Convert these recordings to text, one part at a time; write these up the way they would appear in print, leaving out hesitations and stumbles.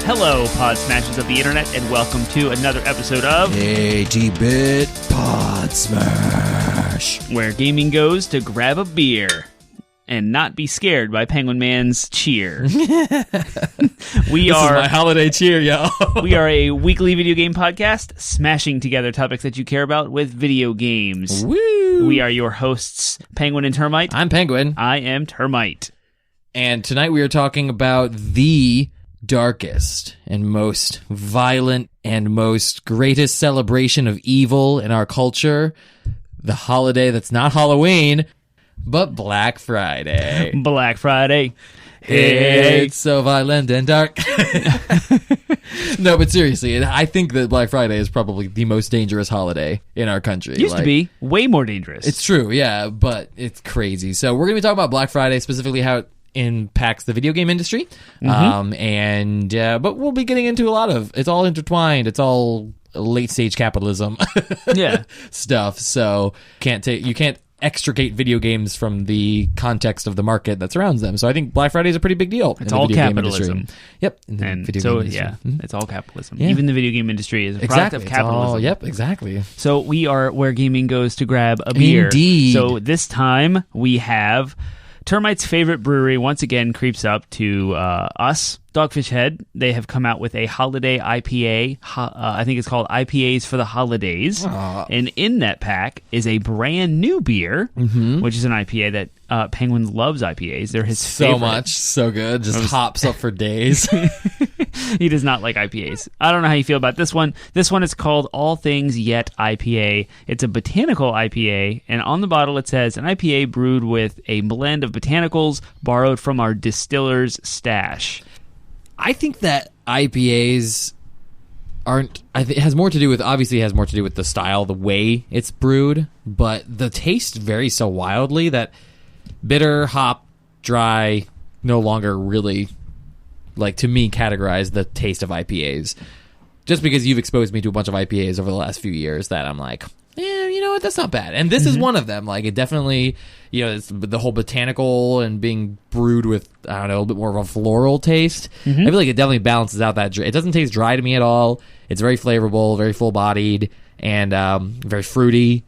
Hello, Podsmashers of the Internet, and welcome to another episode of 80-bit Podsmash, where gaming goes to grab a beer and not be scared by Penguin Man's cheer. This is my holiday cheer, y'all. We are a weekly video game podcast, smashing together topics that you care about with video games. Woo! We are your hosts, Penguin and Termite. I'm Penguin. I am Termite. And tonight we are talking about the darkest and most violent and most greatest celebration of evil in our culture, the holiday that's not Halloween, but Black Friday. Black Friday. It's so violent and dark. No, but seriously, I think that Black Friday is probably the most dangerous holiday in our country. Used to be way more dangerous. It's true, yeah, but it's crazy. So we're going to be talking about Black Friday, specifically how it impacts the video game industry. But we'll be getting into a lot of, it's all intertwined. It's all late stage capitalism stuff. So you can't extricate video games from the context of the market that surrounds them. So I think Black Friday is a pretty big deal. It's all capitalism. Yep. It's all capitalism. Yeah. Even the video game industry is a product of capitalism. Exactly. So we are where gaming goes to grab a beer. Indeed. So this time we have Termite's favorite brewery once again creeps up to us, Dogfish Head. They have come out with a holiday IPA. I think it's called IPAs for the Holidays. And in that pack is a brand new beer, which is an IPA that Penguin loves IPAs. They're his favorite. So much. So good. Just hops up for days. He does not like IPAs. I don't know how you feel about this one. This one is called All Things Yet IPA. It's a botanical IPA, and on the bottle it says, an IPA brewed with a blend of botanicals borrowed from our distiller's stash. I think that IPAs aren't... it has more to do with... Obviously, it has more to do with the style, the way it's brewed, but the taste varies so wildly that bitter, hop, dry, no longer really... to me, categorize the taste of IPAs. Just because you've exposed me to a bunch of IPAs over the last few years that I'm like, you know what, that's not bad. And this is one of them. It definitely, it's the whole botanical and being brewed with, I don't know, a little bit more of a floral taste. I feel like it definitely balances out that. It doesn't taste dry to me at all. It's very flavorful, very full-bodied, and very fruity.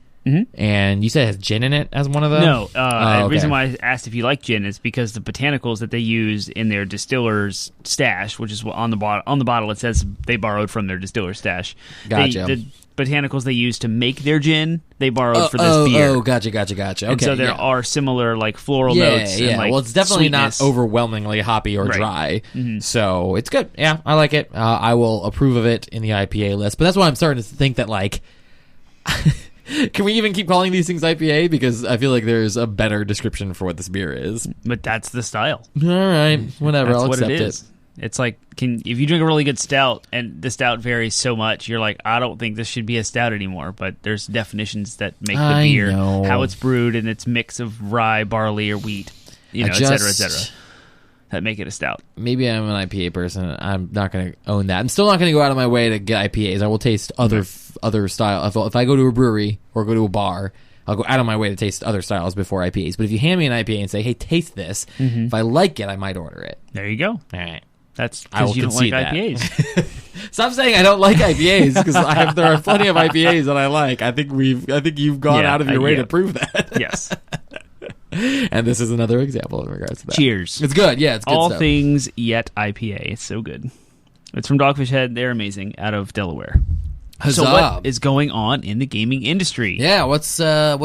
And you said it has gin in it as one of them? No. The reason why I asked if you like gin is because the botanicals that they use in their distiller's stash, which is on the bottle it says they borrowed from their distiller's stash. Gotcha. The botanicals they use to make their gin, they borrowed for this beer. Oh, gotcha. Okay, and so there are similar floral notes. Yeah, and, well, it's definitely sweetness. not overwhelmingly hoppy or dry. So it's good. Yeah, I like it. I will approve of it in the IPA list. But that's why I'm starting to think that can we even keep calling these things IPA? Because I feel like there's a better description for what this beer is. But that's the style. All right, whatever. That's I'll what accept it is. It's if you drink a really good stout and the stout varies so much, you're like, I don't think this should be a stout anymore. But there's definitions that make the beer, how it's brewed, and its mix of rye, barley, or wheat, et cetera, that make it a stout. Maybe I'm an IPA person. I'm not going to own that. I'm still not going to go out of my way to get IPAs. I will taste other style. If I go to a brewery or go to a bar, I'll go out of my way to taste other styles before IPAs. But if you hand me an IPA and say, hey, taste this, if I like it, I might order it. There you go. All right. That's because you don't like IPAs. Stop saying I don't like IPAs, because there are plenty of IPAs that I like. I think you've gone out of your way to prove that. Yes. And this is another example in regards to that. Cheers. It's good. Yeah, it's good All stuff. Things Yet IPA. It's so good. It's from Dogfish Head. They're amazing, out of Delaware. Huzzah. So what is going on in the gaming industry? Yeah, what's the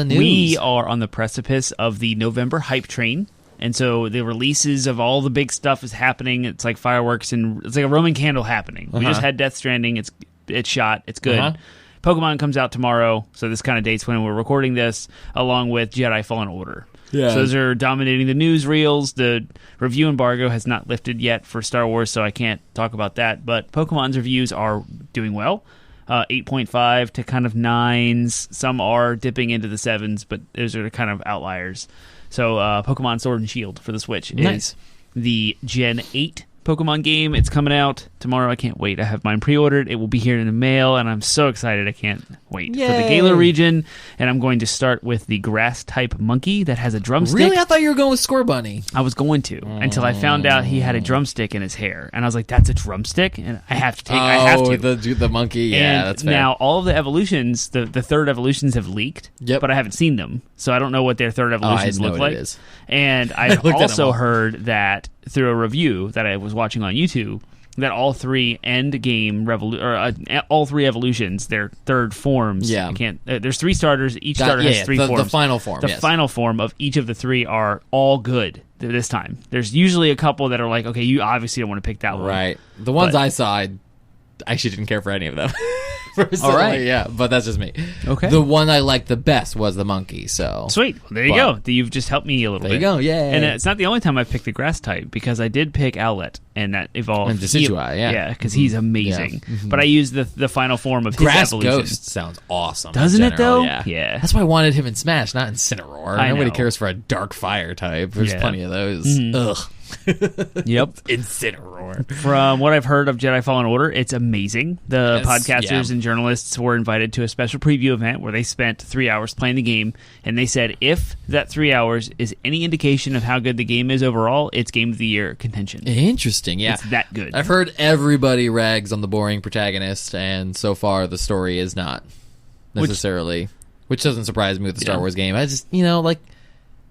news? We are on the precipice of the November hype train. And so the releases of all the big stuff is happening. It's like fireworks, and it's like a Roman candle happening. We just had Death Stranding. It's shot. It's good. Pokemon comes out tomorrow, so this kind of dates when we're recording this, along with Jedi Fallen Order. Yeah. So those are dominating the news reels. The review embargo has not lifted yet for Star Wars, so I can't talk about that. But Pokemon's reviews are doing well. 8.5 to kind of 9s. Some are dipping into the 7s, but those are kind of outliers. So Pokemon Sword and Shield for the Switch is the Gen 8 Pokemon game. It's coming out tomorrow. I can't wait. I have mine pre-ordered. It will be here in the mail, and I'm so excited. I can't wait. Yay. For the Galar region, and I'm going to start with the grass-type monkey that has a drumstick. Really? I thought you were going with Scorbunny. I was going to until I found out he had a drumstick in his hair, and I was like, "That's a drumstick," and I have to take. I have to. The monkey. Yeah, and that's fair. now all of the evolutions, the third evolutions have leaked. Yep. But I haven't seen them, so I don't know what their third evolutions look like. It is. And I also heard that through a review that I was watching on YouTube that all three all three evolutions, their third forms. Yeah. There's three starters. Each starter has three forms. The final form. The final form of each of the three are all good this time. There's usually a couple that are like, okay, you obviously don't want to pick that one. Right. The ones I saw, I actually didn't care for any of them. Personally, all right. Yeah, but that's just me. Okay. The one I liked the best was the monkey, so... Sweet. Well, there you go. You've just helped me a little bit. There you go, yeah. And it's not the only time I picked the grass type, because I did pick Owlet, and that evolved... And Decidueye, yeah. Yeah, because he's amazing. Yeah. But I used the final form of Grass his evolution. Ghost sounds awesome. Doesn't it, though? Yeah. That's why I wanted him in Smash, not Incineroar. Nobody cares for a dark fire type. There's plenty of those. Ugh. Yep. Incineroar. From what I've heard of Jedi Fallen Order, it's amazing. The podcasters and journalists were invited to a special preview event where they spent 3 hours playing the game, and they said if that 3 hours is any indication of how good the game is overall, it's Game of the Year contention. Interesting, yeah. It's that good. I've heard everybody rags on the boring protagonist, and so far the story is not necessarily, which doesn't surprise me with the Star Wars game. I just,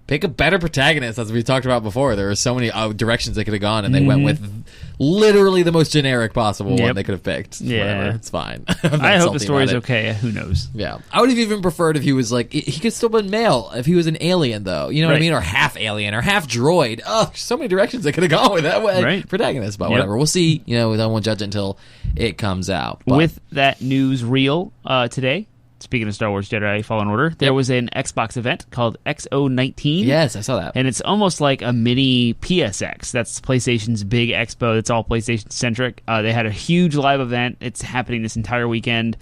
pick a better protagonist, as we talked about before. There were so many directions they could have gone, and they went with literally the most generic possible one they could have picked. Yeah. Whatever. It's fine. I hope the story's okay. Who knows? Yeah. I would have even preferred if he was like, he could still been male, if he was an alien, though. You know what I mean? Or half alien, or half droid. Oh, so many directions they could have gone with that way. Protagonist, but whatever. We'll see. We won't judge it until it comes out. But with that news reel today, speaking of Star Wars Jedi Fallen Order, there was an Xbox event called XO19. Yes, I saw that. And it's almost like a mini PSX. That's PlayStation's big expo. It's all PlayStation-centric. They had a huge live event. It's happening this entire weekend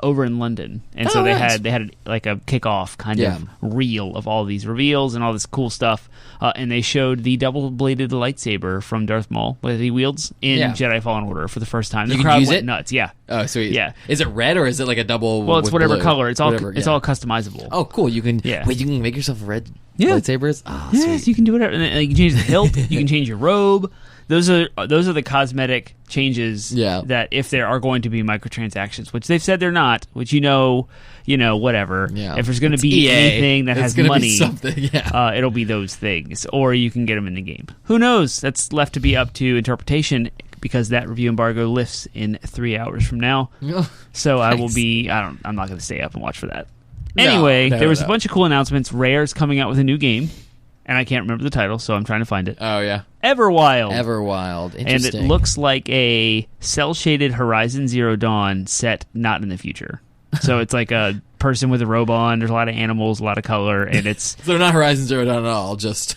over in London. And so they had like a kickoff kind of reel of all these reveals and all this cool stuff. And they showed the double-bladed lightsaber from Darth Maul that he wields in Jedi Fallen Order for the first time. The crowd went nuts. Yeah. Oh, sweet. Yeah. Is it red or is it like a double? Well, it's whatever blue? Color. It's all customizable. Oh, cool. You can you can make yourself red lightsabers. Oh, yes, you can do whatever. And you can change the hilt. You can change your robe. Those are the cosmetic changes that if there are going to be microtransactions, which they've said they're not, which whatever. Yeah. If there's going to be anything that has money, it'll be those things, or you can get them in the game. Who knows? That's left to be up to interpretation, because that review embargo lifts in 3 hours from now. So I will be. I'm not going to stay up and watch for that. Anyway, there was a bunch of cool announcements. Rare's coming out with a new game, and I can't remember the title, so I'm trying to find it. Oh, yeah. Everwild. Interesting. And it looks like a cel-shaded Horizon Zero Dawn set not in the future. So it's like a person with a robe on. There's a lot of animals, a lot of color, and it's... So they're not Horizon Zero Dawn at all, just...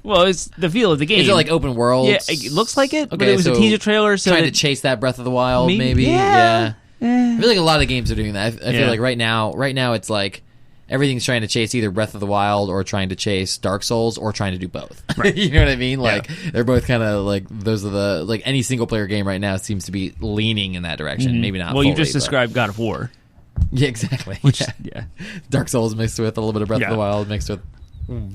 Well, it's the feel of the game. Is it like open world? Yeah, it looks like it, but it was a teaser trailer, so... Trying to chase that Breath of the Wild, maybe? Yeah. I feel like a lot of games are doing that. I feel like right now it's like... Everything's trying to chase either Breath of the Wild or trying to chase Dark Souls or trying to do both. Right. You know what I mean? Like, they're both kind of like, those are the, like, any single player game right now seems to be leaning in that direction. Mm-hmm. Maybe not fully, you just described God of War. Yeah, exactly. Dark Souls mixed with a little bit of Breath of the Wild mixed with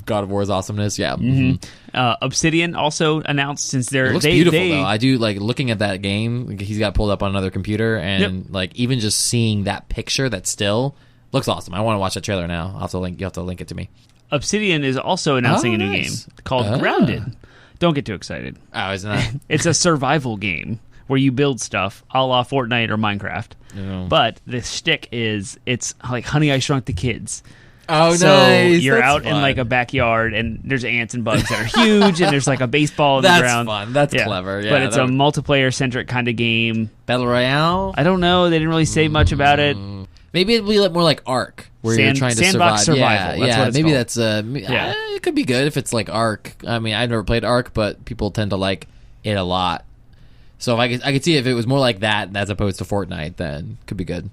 God of War's awesomeness. Yeah. Mm-hmm. Obsidian also announced, since they're... It looks beautiful, though. I do, like, looking at that game, he's got pulled up on another computer, and, like, even just seeing that picture, that still... Looks awesome. I want to watch that trailer now. You have to link it to me. Obsidian is also announcing a new game called Grounded. Don't get too excited. Oh, isn't that? It's a survival game where you build stuff, a la Fortnite or Minecraft. Oh. But the shtick is, it's like Honey, I Shrunk the Kids. Oh, so nice. You're out in like a backyard, and there's ants and bugs that are huge, and there's like a baseball on the ground. That's fun. That's clever. Yeah, but it's a multiplayer-centric kind of game. Battle Royale? I don't know. They didn't really say much about it. Maybe it'll be more like Ark, where you're trying to Sandbox survive. Survival. That's what it's maybe called. that's it could be good if it's like Ark. I mean, I've never played Ark, but people tend to like it a lot. So if I could see if it was more like that as opposed to Fortnite, then it could be good.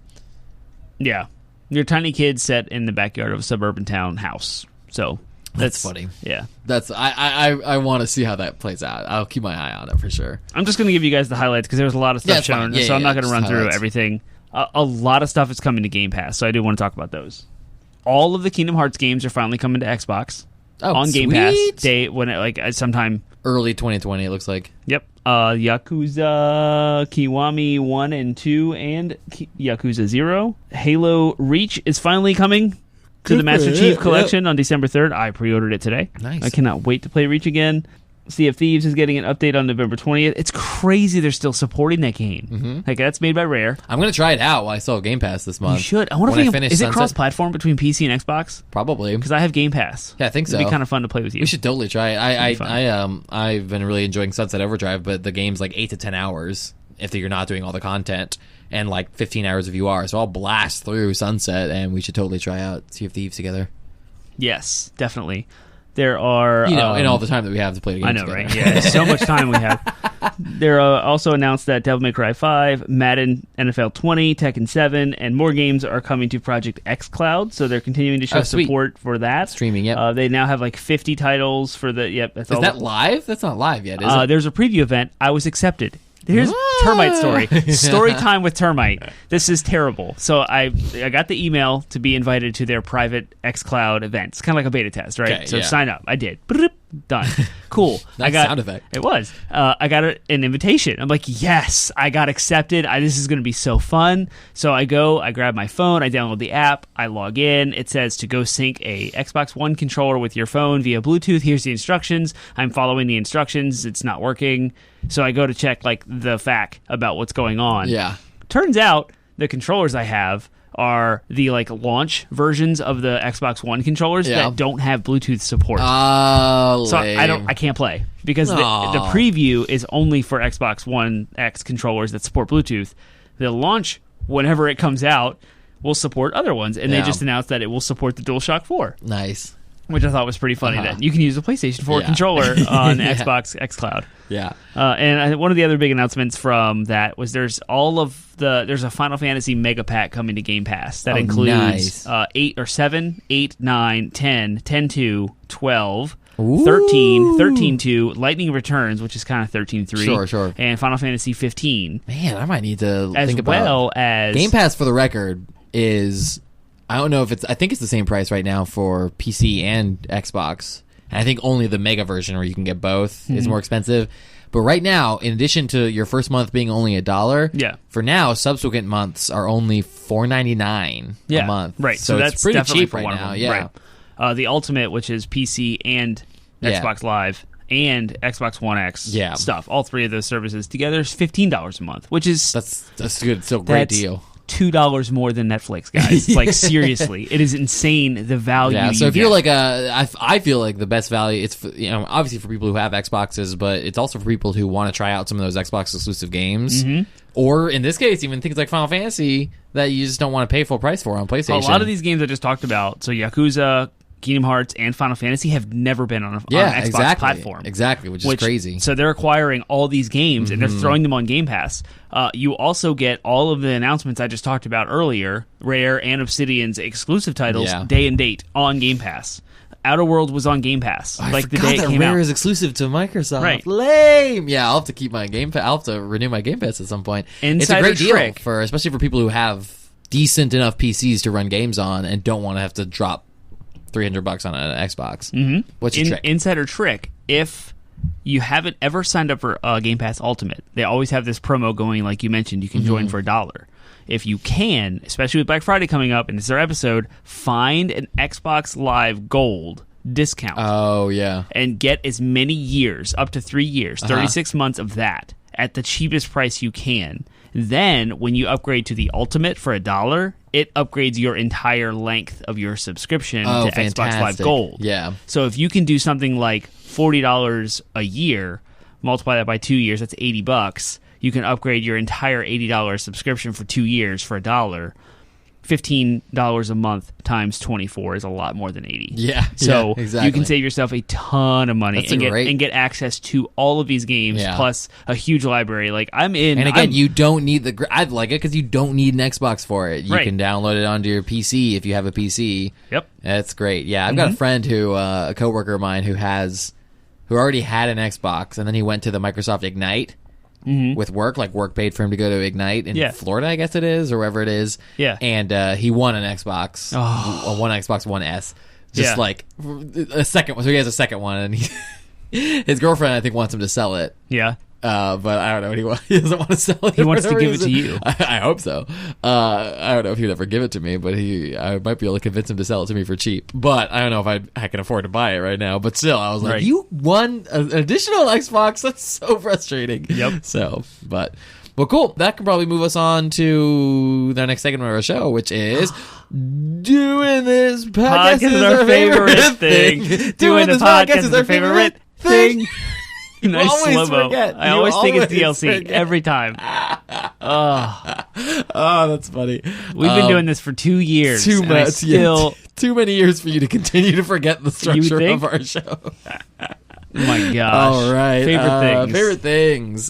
Yeah, you're a tiny kid set in the backyard of a suburban town house. So That's funny. Yeah. That's I want to see how that plays out. I'll keep my eye on it for sure. I'm just going to give you guys the highlights because there was a lot of stuff shown, so I'm not going to run through everything. A lot of stuff is coming to Game Pass, so I do want to talk about those. All of the Kingdom Hearts games are finally coming to Xbox on Game Pass day when sometime early 2020. It looks like. Yep. Yakuza Kiwami 1 and 2 and Yakuza 0. Halo Reach is finally coming to the Master Chief Collection on December 3rd. I pre-ordered it today. Nice. I cannot wait to play Reach again. Sea of Thieves is getting an update on November 20th. It's crazy they're still supporting that game. Mm-hmm. Like, that's made by Rare. I'm going to try it out while I still have Game Pass this month. You should. I wonder if is it cross-platform between PC and Xbox? Probably. Because I have Game Pass. Yeah, I think so. It'd be kind of fun to play with you. We should totally try it. I've been really enjoying Sunset Overdrive, but the game's like 8 to 10 hours if you're not doing all the content, and like 15 hours if you are. So I'll blast through Sunset, and we should totally try out Sea of Thieves together. Yes, definitely. There are... in all the time that we have to play the game together. I know, right? Yeah, so much time we have. There also announced that Devil May Cry 5, Madden NFL 20, Tekken 7, and more games are coming to Project xCloud, so they're continuing to show support for that. Streaming, yep. They now have like 50 titles for the... Yep, that's is that live? That's not live yet, is it? There's a preview event. I was accepted. Here's Termite story. Story time with Termite. This is terrible. So I got the email to be invited to their private xCloud event. It's kind of like a beta test, right? Okay, so sign up. I did. Done. Cool. Nice sound effect. It was. I got an invitation. I'm like, yes, I got accepted. This is going to be so fun. So I grab my phone, I download the app, I log in. It says to go sync a Xbox One controller with your phone via Bluetooth. Here's the instructions. I'm following the instructions. It's not working. So I go to check like the FAQ about what's going on. Yeah. Turns out the controllers I have are the like launch versions of the Xbox One controllers that don't have Bluetooth support. Oh, so I can't play because the preview is only for Xbox One X controllers that support Bluetooth. The launch, whenever it comes out, will support other ones, and they just announced that it will support the DualShock 4. Nice. Which I thought was pretty funny that you can use a PlayStation 4 controller on Xbox xCloud. Yeah. And one of the other big announcements from that was there's a Final Fantasy Mega Pack coming to Game Pass that includes 8, 9, 10, 10-2, 12, 13, 13-2, Lightning Returns, which is kind of 13-3. Sure. And Final Fantasy 15. Man, I might need to as think about well as Game Pass, for the record, is... I don't know if I think it's the same price right now for PC and Xbox. And I think only the Mega version where you can get both is more expensive. But right now, in addition to your first month being only $1, for now, subsequent months are only $4.99 a month. Right. So that's it's pretty definitely cheap for right one now. Of them. Right. The Ultimate, which is PC and Xbox Live and Xbox One X stuff, all three of those services together is $15 a month, which is... That's good. Still a great deal. $2 more than Netflix, guys. Like, seriously, it is insane the value. Yeah, so if you're like I feel like the best value, it's for, obviously for people who have Xboxes, but it's also for people who want to try out some of those Xbox exclusive games, or in this case, even things like Final Fantasy that you just don't want to pay full price for on PlayStation. A lot of these games I just talked about, so Yakuza, Kingdom Hearts, and Final Fantasy have never been on an Xbox platform. Exactly, which is crazy. So they're acquiring all these games, and they're throwing them on Game Pass. You also get all of the announcements I just talked about earlier, Rare and Obsidian's exclusive titles, day and date, on Game Pass. Outer Worlds was on Game Pass. I the day it came Rare out. is exclusive to Microsoft. Right. Lame. Yeah, I'll have to keep my Game Pass. I'll have to renew my Game Pass at some point. It's a great deal especially for people who have decent enough PCs to run games on and don't want to have to drop $300 on an Xbox. What's your trick? Insider trick. If you haven't ever signed up for Game Pass Ultimate, they always have this promo going, like you mentioned, you can join for $1. If you can, especially with Black Friday coming up, and it's their episode, find an Xbox Live Gold discount. Oh, yeah. And get as many years, up to 3 years, 36 months of that, at the cheapest price you can. Then, when you upgrade to the Ultimate for $1, it upgrades your entire length of your subscription to Xbox Live Gold. Yeah. So if you can do something like $40 a year, multiply that by 2 years, that's $80. You can upgrade your entire $80 subscription for 2 years for $1. $15 a month times 24 is a lot more than 80. Yeah. So exactly. you can save yourself a ton of money That's and get access to all of these games plus a huge library. Like I'm in. And again, you don't need I like it because you don't need an Xbox for it. You Right. can download it onto your PC if you have a PC. Yep. That's great. Yeah, I've got a friend who, a coworker of mine who already had an Xbox, and then he went to the Microsoft Ignite with work. Like work paid for him to go to Ignite in Florida, I guess it is, or wherever it is. Yeah. And he won an Xbox, one Xbox One S, just like a second one. So he has a second one, and his girlfriend, I think, wants him to sell it. Yeah. But I don't know what he wants. He doesn't want to sell it. He wants to give it to you. I hope so. I don't know if he'd ever give it to me, but I might be able to convince him to sell it to me for cheap. But I don't know if I can afford to buy it right now. But still, I was like, Right. you won an additional Xbox? That's so frustrating. Yep. So, well, cool. That can probably move us on to the next segment of our show, which is doing this podcast is our favorite thing. Doing this podcast is our favorite thing. Nice always slow-mo. forget. I You always think it's always DLC forget. every time. Oh, that's funny. We've been doing this for 2 years. Too and I much. Still, too many years for you to continue to forget the structure think? of our show. oh my gosh. All right. Favorite things. Favorite things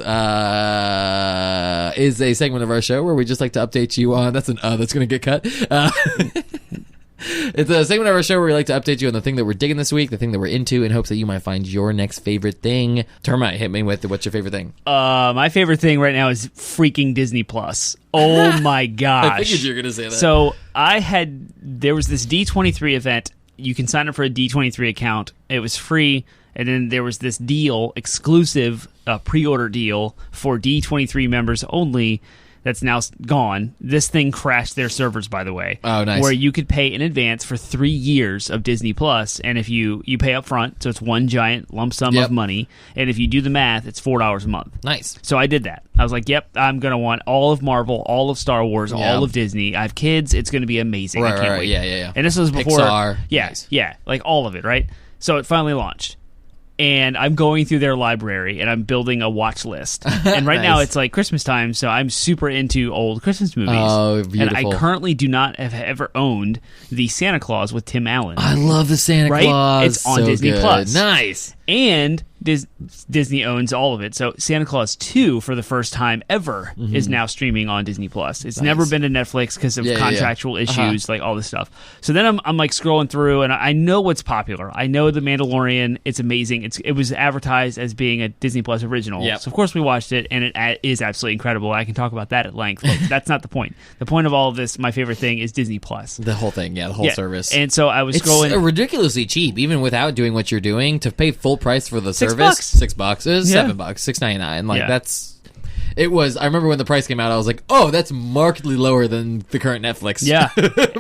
is a segment of our show where we just like to update you on. That's that's going to get cut. It's a segment of our show where we like to update you on the thing that we're digging this week, the thing that we're into, in hopes that you might find your next favorite thing. Termite, hit me with what's your favorite thing? My favorite thing right now is freaking Disney Plus. Oh my gosh. I figured you were going to say that. So there was this D23 event. You can sign up for a D23 account. It was free. And then there was this deal, exclusive pre-order deal for D23 members only. That's now gone. This thing crashed their servers, by the way. Oh, nice. Where you could pay in advance for 3 years of Disney Plus, and if you pay up front, so it's one giant lump sum of money, and if you do the math, it's $4 a month. Nice. So I did that. I was like, yep, I'm going to want all of Marvel, all of Star Wars, all of Disney. I have kids. It's going to be amazing. I can't wait. Yeah. And this was before... Pixar. Yeah, Nice. yeah, like all of it, right? So it finally launched. And I'm going through their library, and I'm building a watch list. And right now, it's like Christmas time, so I'm super into old Christmas movies. Oh, beautiful. And I currently do not have ever owned the Santa Claus with Tim Allen. I love the Santa Claus. It's on So Disney good. Plus. Nice. And Disney owns all of it. So Santa Claus 2, for the first time ever, is now streaming on Disney Plus. It's never been to Netflix because of contractual issues, like all this stuff. So then I'm like scrolling through, and I know what's popular. I know The Mandalorian. It's amazing. It was advertised as being a Disney Plus original. Yep. So of course we watched it, and it is absolutely incredible. I can talk about that at length, but that's not the point. The point of all of this, my favorite thing, is Disney Plus. The whole thing, the whole service. And so I was scrolling. It's ridiculously cheap, even without doing what you're doing, to pay full price for the service. $6. $6. It was $7. $6.99. Like that's. It was. I remember when the price came out, I was like, "Oh, that's markedly lower than the current Netflix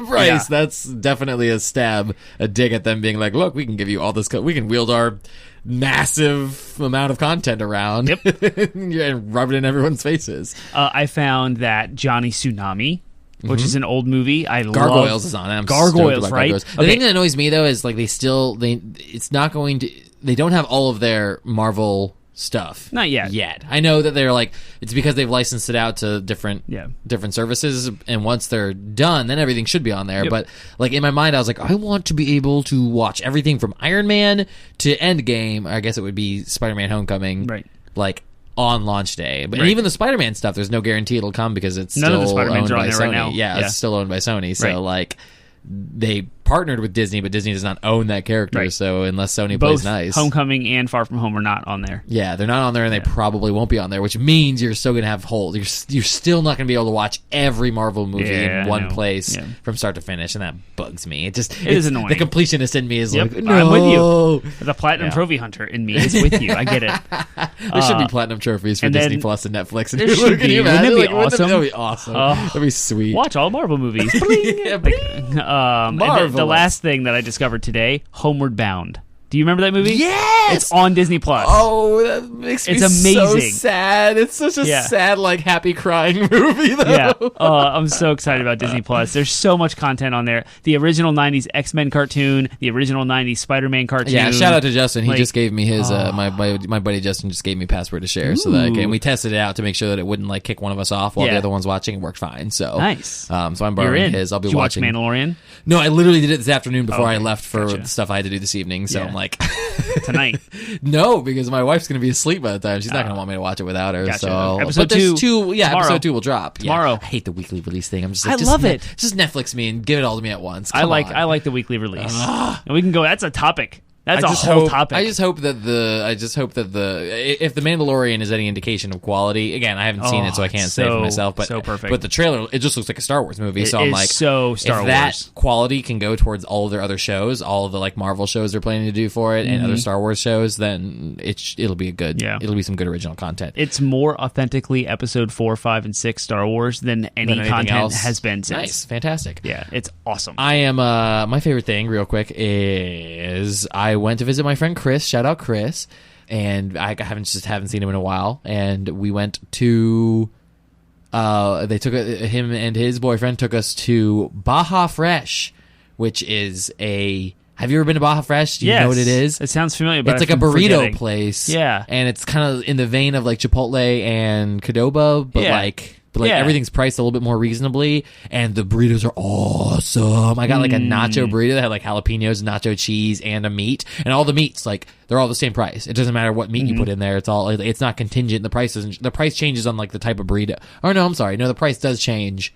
price." Yeah. That's definitely a dig at them being like, "Look, we can give you all this. We can wield our massive amount of content around, and rub it in everyone's faces." I found that Johnny Tsunami, which is an old movie. I Gargoyles love is on it. I'm Gargoyles, stoked about right? Gargoyles. The thing that annoys me though is like it's not going to. They don't have all of their Marvel stuff. Not yet. I know that they're like, it's because they've licensed it out to different services, and once they're done, then everything should be on there. But like in my mind, I was like, I want to be able to watch everything from Iron Man to Endgame. I guess it would be Spider-Man: Homecoming, right? Like on launch day. But even the Spider-Man stuff, there's no guarantee it'll come because it's None still of the Spider-Mans owned are on by there Sony. right now. Yeah, it's still owned by Sony. So Right. like, they partnered with Disney, but Disney does not own that character. Right. So unless Sony Both plays nice, Homecoming and Far From Home are not on there. yeah, they're not on there, and they probably won't be on there, which means you're still gonna have holes. You're still not gonna be able to watch every Marvel movie Yeah, in I one know. place Yeah. from start to finish, and that bugs me. It is annoying. The completionist in me is Yep, like, no. I'm with you. The Platinum Trophy Hunter in me is with you. I get it. There should be platinum trophies for and Disney then Plus and Netflix. there should be. Wouldn't it be awesome? That'd be awesome. That'd be sweet. Watch all Marvel movies. Bling! Yeah, And then the Marvelous. last thing that I discovered today, Homeward Bound. Do you remember that movie? Yes! It's on Disney Plus. Oh, that makes me so sad. It's such a sad, like, happy crying movie, though. Yeah. I'm so excited about Disney Plus. There's so much content on there. The original 90s X-Men cartoon, the original 90s Spider-Man cartoon. Yeah, shout out to Justin. He just gave me his, my buddy Justin just gave me password to share. So that and we tested it out to make sure that it wouldn't, like, kick one of us off while the other one's watching. It worked fine. So nice. So I'm borrowing his. I'll be watching. Did you watch Mandalorian? No, I literally did it this afternoon before I left for the stuff I had to do this evening. So I'm like... Tonight. No, because my wife's going to be asleep by the time. She's not going to want me to watch it without her. Gotcha. So Episode 2. Episode 2 will drop. Tomorrow. Yeah. I hate the weekly release thing. I'm just I love it. Just Netflix me and give it all to me at once. I like the weekly release. And we can go, that's a topic. That's a whole topic. I just hope that if the Mandalorian is any indication of quality, again, I haven't seen it, so I can't say for myself. But so perfect. But the trailer, it just looks like a Star Wars movie. So I'm like, so Star Wars. That quality can go towards all of their other shows, all of the like Marvel shows they're planning to do for it, and other Star Wars shows, then it'll be it'll be some good original content. It's more authentically Episode 4, 5, and 6 Star Wars than any content else has been since. Nice, fantastic. Yeah, it's awesome. I am my favorite thing, real quick, is I went to visit my friend Chris. Shout out Chris. And I haven't seen him in a while. And we went to him and his boyfriend took us to Baja Fresh, which is have you ever been to Baja Fresh? Do you know what it is? It sounds familiar, but it's like a burrito place. Yeah. And it's kind of in the vein of like Chipotle and Qdoba, but everything's priced a little bit more reasonably, and the burritos are awesome. I got like a nacho burrito that had like jalapenos, nacho cheese, and a meat, and all the meats like they're all the same price. It doesn't matter what meat you put in there. It's not contingent. The price changes on like the type of burrito. Oh no, I'm sorry. No, the price does change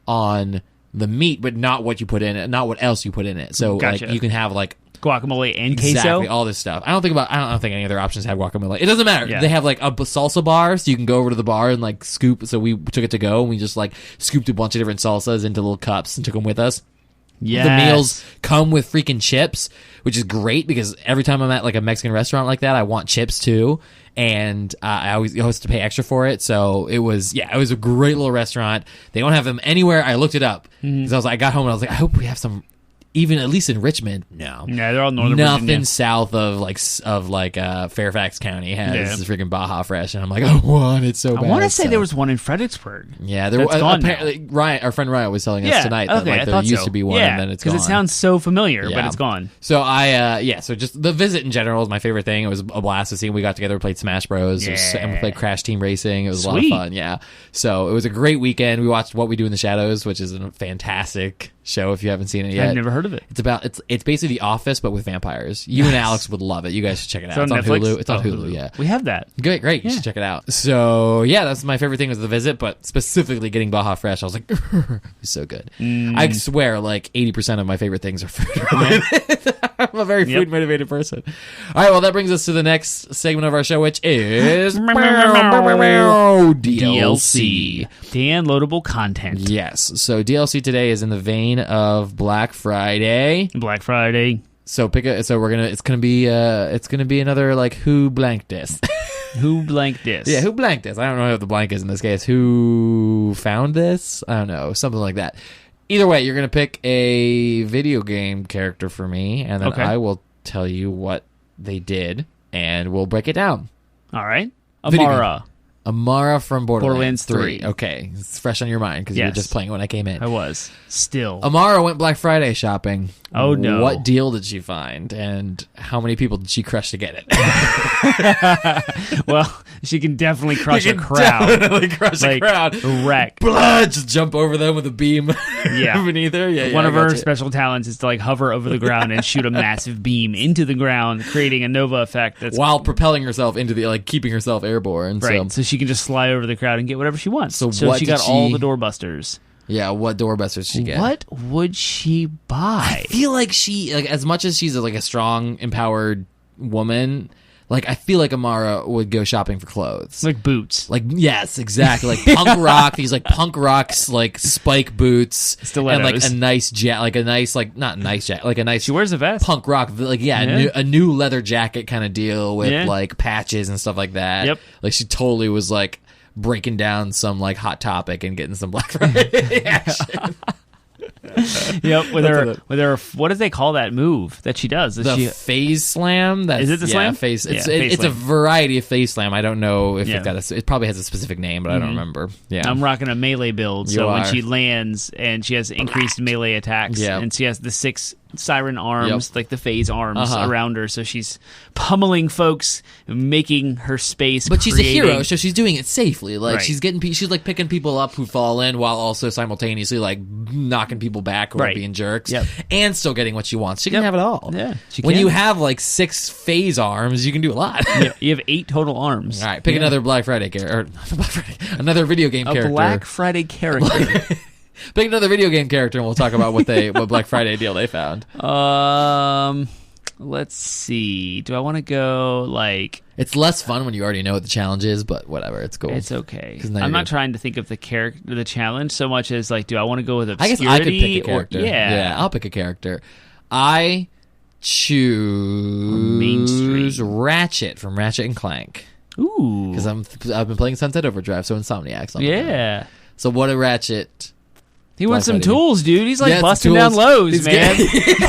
on the meat, but not what you put in it, not what else you put in it. So like you can have like guacamole and queso. Exactly, all this stuff. I don't think any other options have guacamole. It doesn't matter. Yeah. They have like a salsa bar, so you can go over to the bar and like scoop. So we took it to go, and we just like scooped a bunch of different salsas into little cups and took them with us. Yeah, the meals come with freaking chips, which is great because every time I'm at like a Mexican restaurant like that, I want chips too, and I always have to pay extra for it. So it was a great little restaurant. They don't have them anywhere. I looked it up because I got home and I was like, I hope we have some. Even at least in Richmond, no. Yeah, they're all northern Nothing Virginia. South of Fairfax County has the freaking Baja Fresh, and I'm like, I want it so bad. I want to say there was one in Fredericksburg. Yeah, there was. Apparently, Ryan, our friend Ryan, was telling us tonight that there used to be one, and then it's gone. Because it sounds so familiar, but it's gone. So so just the visit in general is my favorite thing. It was a blast to see. We got together, we played Smash Bros, and we played Crash Team Racing. It was a lot of fun. Yeah, so it was a great weekend. We watched What We Do in the Shadows, which is a fantastic show if you haven't seen it yet. I've never heard of it. It's basically The Office but with vampires. You and Alex would love it. You guys should check it out. It's on Hulu. It's on Hulu. Yeah, we have that. Great. You should check it out. So that's my favorite thing was the visit, but specifically getting Baja Fresh. I was like, it's so good. I swear, like 80% of my favorite things are food related. I'm a very food motivated person. All right, well that brings us to the next segment of our show, which is DLC. Downloadable content. Yes. So DLC today is in the vein of Black Friday. So it's gonna be another like who blanked this. Who blanked this? Yeah, who blanked this? I don't know what the blank is in this case. Who found this? I don't know, something like that. Either way, you're gonna pick a video game character for me, and then I will tell you what they did, and we'll break it down. All right, Amara from Borderlands 3. Okay, it's fresh on your mind because you were just playing it when I came in. I was. Still. Amara went Black Friday shopping. Oh, no. What deal did she find, and how many people did she crush to get it? Well, she can definitely crush a crowd. A crowd. Wreck. Blood! Just jump over them with a beam beneath her. Yeah, One of her special talents is to like hover over the ground and shoot a massive beam into the ground, creating a Nova effect. While propelling herself into the, keeping herself airborne. Right, so she can just slide over the crowd and get whatever she wants. So she got all the doorbusters. Yeah, what doorbusters did she get? What would she buy? I feel like she, as much as she's a strong, empowered woman, I feel like Amara would go shopping for clothes. Like boots. Yes, exactly. Punk rock, these punk rocks, spike boots. Stilettos. And a nice not nice jacket, a nice... She wears a vest. Punk rock, a new leather jacket kind of deal with patches and stuff like that. Yep. She totally was breaking down some Hot Topic and getting some Black Friday action. Yep, with her. What do they call that move that she does? Phase slam. Is it the slam? Phase. It's slam. a variety of phase slam. I don't know if it probably has a specific name, but I don't remember. Yeah, I'm rocking a melee build, so when she lands and she has increased melee attacks, and she has the 6 siren arms, like the phase arms around her, so she's pummeling folks, making her space. But she's a hero, so she's doing it safely. Like she's like picking people up who fall in while also simultaneously like knocking people back or being jerks, and still getting what she wants. She can have it all. Yeah, when you have like 6 phase arms, you can do a lot. You have 8 total arms. All right, pick another Black Friday character, another video game character. A Black Friday character. Pick another video game character, and we'll talk about what Black Friday deal they found. Let's see. Do I want to go like? It's less fun when you already know what the challenge is, but whatever, it's cool. It's okay. I'm not trying to think of the challenge so much as like, do I want to go with obscurity? I guess I could pick a character. Yeah, I'll pick a character. I choose Ratchet from Ratchet and Clank. Ooh, because I've been playing Sunset Overdrive, so Insomniacs. Yeah. So what a Ratchet. He wants some tools, dude. He's like busting down lows, man.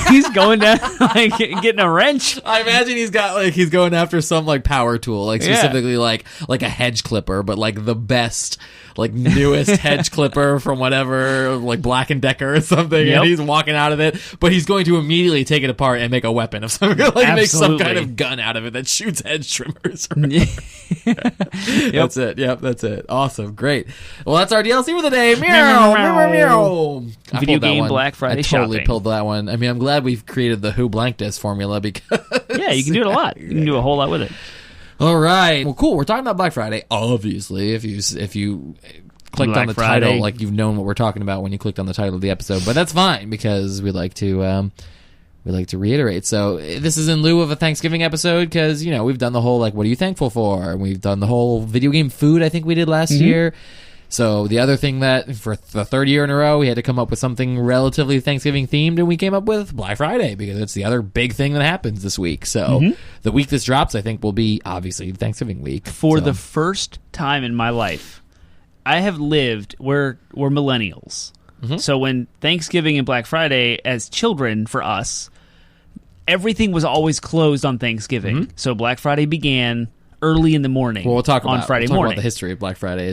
He's going down, like getting a wrench. I imagine he's going after some like power tool, like specifically like a hedge clipper, but like the best, like newest hedge clipper from whatever, like Black and Decker or something. And he's walking out of it, but he's going to immediately take it apart and make a weapon of some like make some kind of gun out of it that shoots hedge trimmers. That's it. Yep, that's it. Awesome, great. Well, that's our DLC for the day. Meow, meow, meow. Video game Black Friday totally shopping. Pulled that one. I mean, I'm glad we've created the Who Blanked Us formula because you can do it a lot. You can do a whole lot with it. All right. Well, cool. We're talking about Black Friday. Obviously, if you clicked Black on the Friday. title, like you've known what we're talking about when you clicked on the title of the episode. But that's fine because we like to reiterate. So this is in lieu of a Thanksgiving episode because we've done the whole like what are you thankful for, and we've done the whole video game food. I think we did last year. So the other thing that for the 3rd year in a row, we had to come up with something relatively Thanksgiving themed, and we came up with Black Friday because it's the other big thing that happens this week. So the week this drops, I think, will be obviously Thanksgiving week. For the first time in my life, I have lived, we're millennials. So when Thanksgiving and Black Friday, as children for us, everything was always closed on Thanksgiving. So Black Friday began early in the morning. Well, we'll talk on Friday morning. Morning. About the history of Black Friday.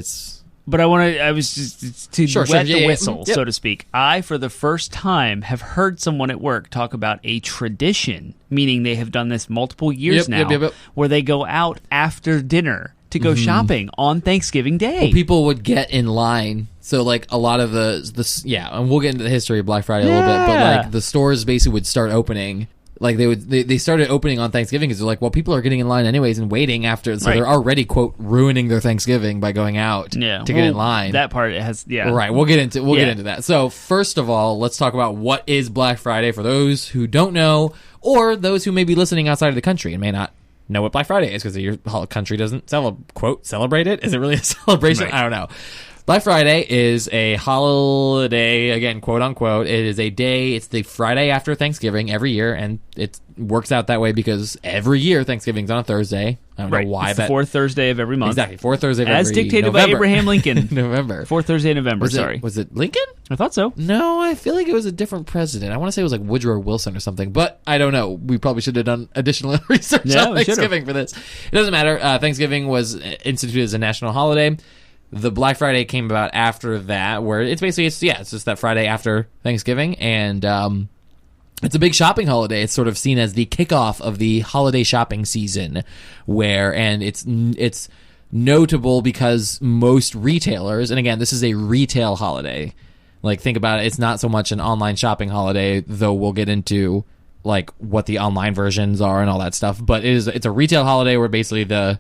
But I was just to wet the whistle, so to speak. I, for the first time, have heard someone at work talk about a tradition, meaning they have done this multiple years now, where they go out after dinner to go shopping on Thanksgiving Day. Well, people would get in line. So, like, a lot of and we'll get into the history of Black Friday a little bit, but, like, the stores basically would start opening. Like, they started opening on Thanksgiving because they're like, well, people are getting in line anyways and waiting after, so they're already, quote, ruining their Thanksgiving by going out to get in line. That part has, Right, we'll get into that. So, first of all, let's talk about what is Black Friday for those who don't know, or those who may be listening outside of the country and may not know what Black Friday is because your country doesn't celebrate it. Is it really a celebration? Right. I don't know. Black Friday is a holiday, again, quote unquote. It is a day, it's the Friday after Thanksgiving every year, and it works out that way because every year Thanksgiving's on a Thursday. I don't know why. It's the 4th Thursday of every month. Exactly, 4th Thursday of every month. As dictated by Abraham Lincoln. November. 4th Thursday of November, Was it Lincoln? I thought so. No, I feel like it was a different president. I want to say it was like Woodrow Wilson or something, but I don't know. We probably should have done additional research on Thanksgiving for this. It doesn't matter. Thanksgiving was instituted as a national holiday. The Black Friday came about after that, where it's basically, it's just that Friday after Thanksgiving, and it's a big shopping holiday. It's sort of seen as the kickoff of the holiday shopping season, and it's notable because most retailers, and again, this is a retail holiday. Like, think about it, it's not so much an online shopping holiday, though we'll get into like what the online versions are and all that stuff, but it's a retail holiday where basically they're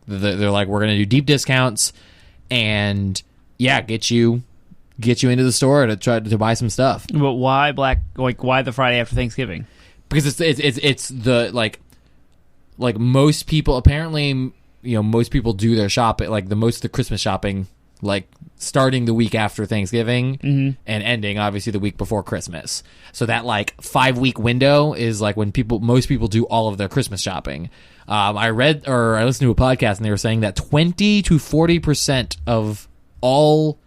like, we're going to do deep discounts and get you into the store to try to buy some stuff. But why why the Friday after Thanksgiving? Because it's the like most people apparently, most people do their shopping, like the Christmas shopping, like starting the week after Thanksgiving and ending obviously the week before Christmas. So that like 5-week window is like when most people do all of their Christmas shopping. I listened to a podcast and they were saying that 20 to 40% of all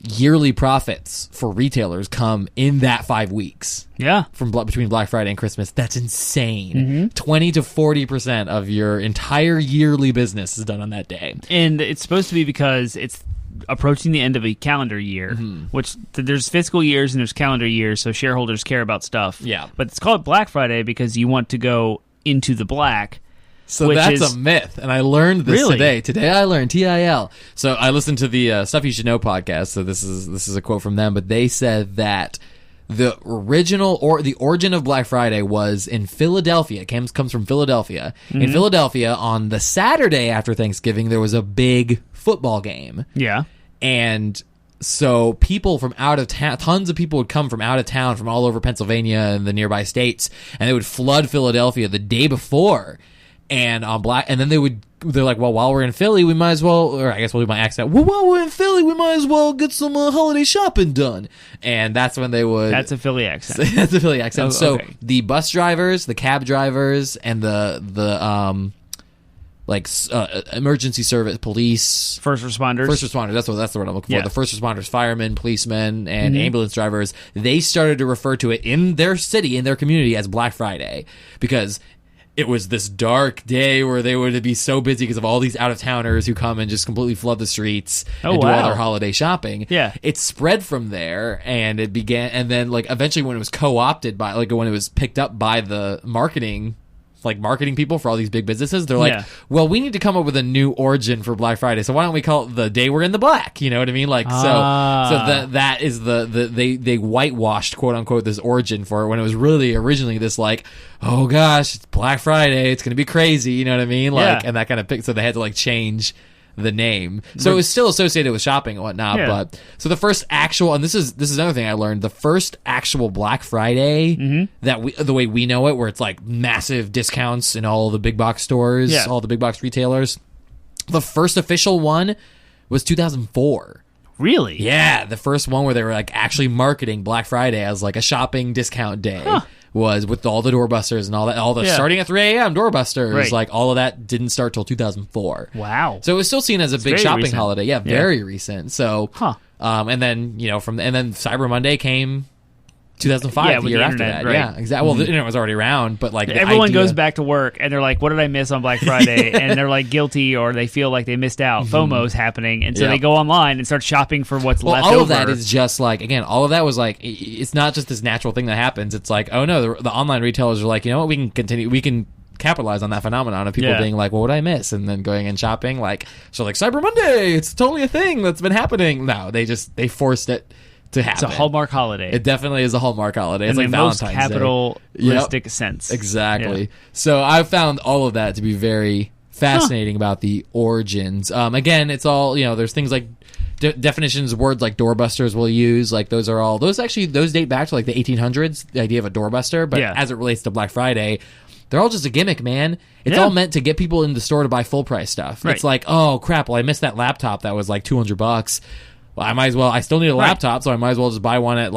yearly profits for retailers come in that 5 weeks. Yeah. Between Black Friday and Christmas. That's insane. 20 to 40% of your entire yearly business is done on that day. And it's supposed to be because it's approaching the end of a calendar year, which there's fiscal years and there's calendar years, so shareholders care about stuff. Yeah. But it's called Black Friday because you want to go into the black. So that's a myth, and I learned this today. Today I learned TIL. So I listened to the Stuff You Should Know podcast. So this is a quote from them, but they said that the origin of Black Friday was in Philadelphia. It comes from Philadelphia. In Philadelphia, on the Saturday after Thanksgiving, there was a big football game. Yeah, and so people from out of town, tons of people would come from out of town, from all over Pennsylvania and the nearby states, and they would flood Philadelphia the day before. And then they're like, well, while we're in Philly, we might as well, or I guess we'll do my accent. Well, while we're in Philly, we might as well get some holiday shopping done. And that's when they would. That's a Philly accent. That's a Philly accent. Oh, okay. So the bus drivers, the cab drivers, and the emergency service, police, first responders. That's the word I'm looking for. The first responders, firemen, policemen, and ambulance drivers. They started to refer to it in their city, in their community, as Black Friday because it was this dark day where they would be so busy because of all these out-of-towners who come and just completely flood the streets and do all their holiday shopping. Yeah. It spread from there, and it began, and then, eventually when it was co-opted by, when it was picked up by the marketing people for all these big businesses, they're like, well, we need to come up with a new origin for Black Friday, so why don't we call it the day we're in the black? You know what I mean? So that is they whitewashed, quote unquote, this origin for it when it was really originally this oh gosh, it's Black Friday, it's gonna be crazy, you know what I mean? And that kind of so they had to change the name. So it was still associated with shopping and whatnot, but so the first actual, and this is another thing I learned, the first actual Black Friday that the way we know it, where it's massive discounts in all the big box stores, all the big box retailers, the first official one was 2004. Really? Yeah, the first one where they were actually marketing Black Friday as a shopping discount day. Was with all the doorbusters and all the starting at 3 a.m. doorbusters, all of that didn't start till 2004. Wow! So it was still seen as a big shopping recent. holiday. Yeah, very recent. So, and then then Cyber Monday came 2005, the year after that. Right. Yeah, exactly. Well, the internet was already around, but everyone goes back to work and they're like, "What did I miss on Black Friday?" And they're guilty, or they feel like they missed out. FOMO's happening, and so they go online and start shopping for what's left over. All of that is just again, all of that was it's not just this natural thing that happens. It's oh no, the online retailers are you know what, we can continue, we can capitalize on that phenomenon of people being what would I miss, and then going and shopping Cyber Monday, it's totally a thing that's been happening. No, they forced it to happen. It's a Hallmark holiday. It definitely is a Hallmark holiday. It's in the Valentine's most capitalistic sense. Exactly. Yeah. So I've found all of that to be very fascinating about the origins. Again, it's all, there's things like definitions, words like doorbusters we'll use. Those are all, those date back to the 1800s, the idea of a doorbuster. But as it relates to Black Friday, they're all just a gimmick, man. It's all meant to get people in the store to buy full price stuff. Right. It's oh crap, well I missed that laptop that was $200. Well, I still need a laptop, so I might as well just buy one at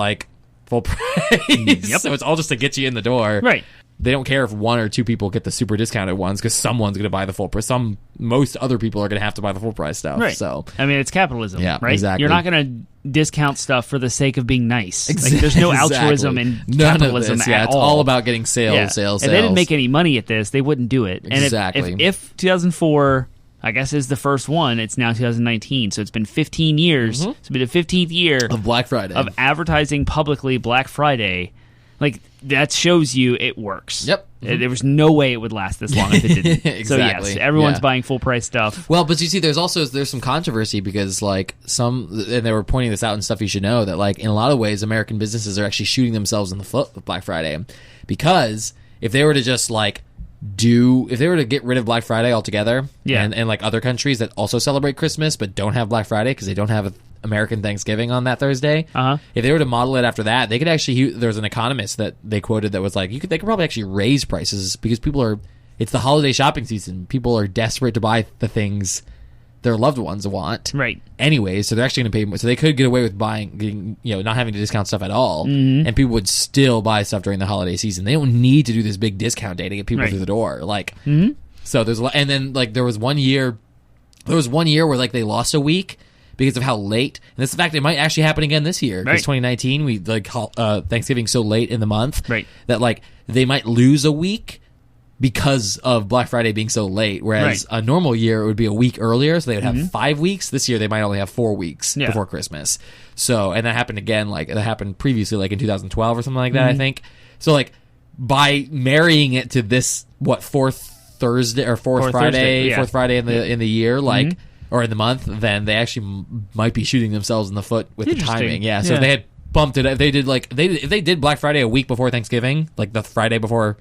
full price. Yep. So it's all just to get you in the door. Right. They don't care if one or two people get the super discounted ones because someone's going to buy the full price. Most other people are going to have to buy the full price stuff. Right. So it's capitalism. Yeah, right. Exactly. You're not going to discount stuff for the sake of being nice. Exactly. There's no altruism in capitalism at all. It's all about getting sales. If they didn't make any money at this, they wouldn't do it. Exactly. And if 2004. I guess is the first one. It's now 2019, so it's been 15 years. It's been the 15th year of Black Friday, of advertising publicly Black Friday. That shows you it works. Yep. There was no way it would last this long if it didn't. Exactly. So yes, everyone's buying full price stuff. Well, but you see, there's some controversy because and they were pointing this out in Stuff You Should Know, that in a lot of ways American businesses are actually shooting themselves in the foot with Black Friday, because if they were to just if they were to get rid of Black Friday altogether, and other countries that also celebrate Christmas but don't have Black Friday because they don't have American Thanksgiving on that Thursday, if they were to model it after that, they could actually, there's an economist that they quoted that was they could probably actually raise prices because it's the holiday shopping season. People are desperate to buy the things their loved ones want. Right. Anyway, so they're actually going to pay more. So they could get away with not having to discount stuff at all. And people would still buy stuff during the holiday season. They don't need to do this big discount day to get people through the door. So there's, and then there was one year where they lost a week because of how late. And this fact, it might actually happen again this year because 2019 we Thanksgiving so late in the month that like they might lose a week because of Black Friday being so late, whereas a normal year it would be a week earlier, so they would have 5 weeks. This year they might only have 4 weeks before Christmas. So, and that happened again, like that happened previously, like in 2012 or something like that, I think. So, like by marrying it to this fourth Friday in the year, like or in the month, then they actually might be shooting themselves in the foot with the timing. Yeah, so if they had bumped it, if they did Black Friday a week before Thanksgiving, like the Friday before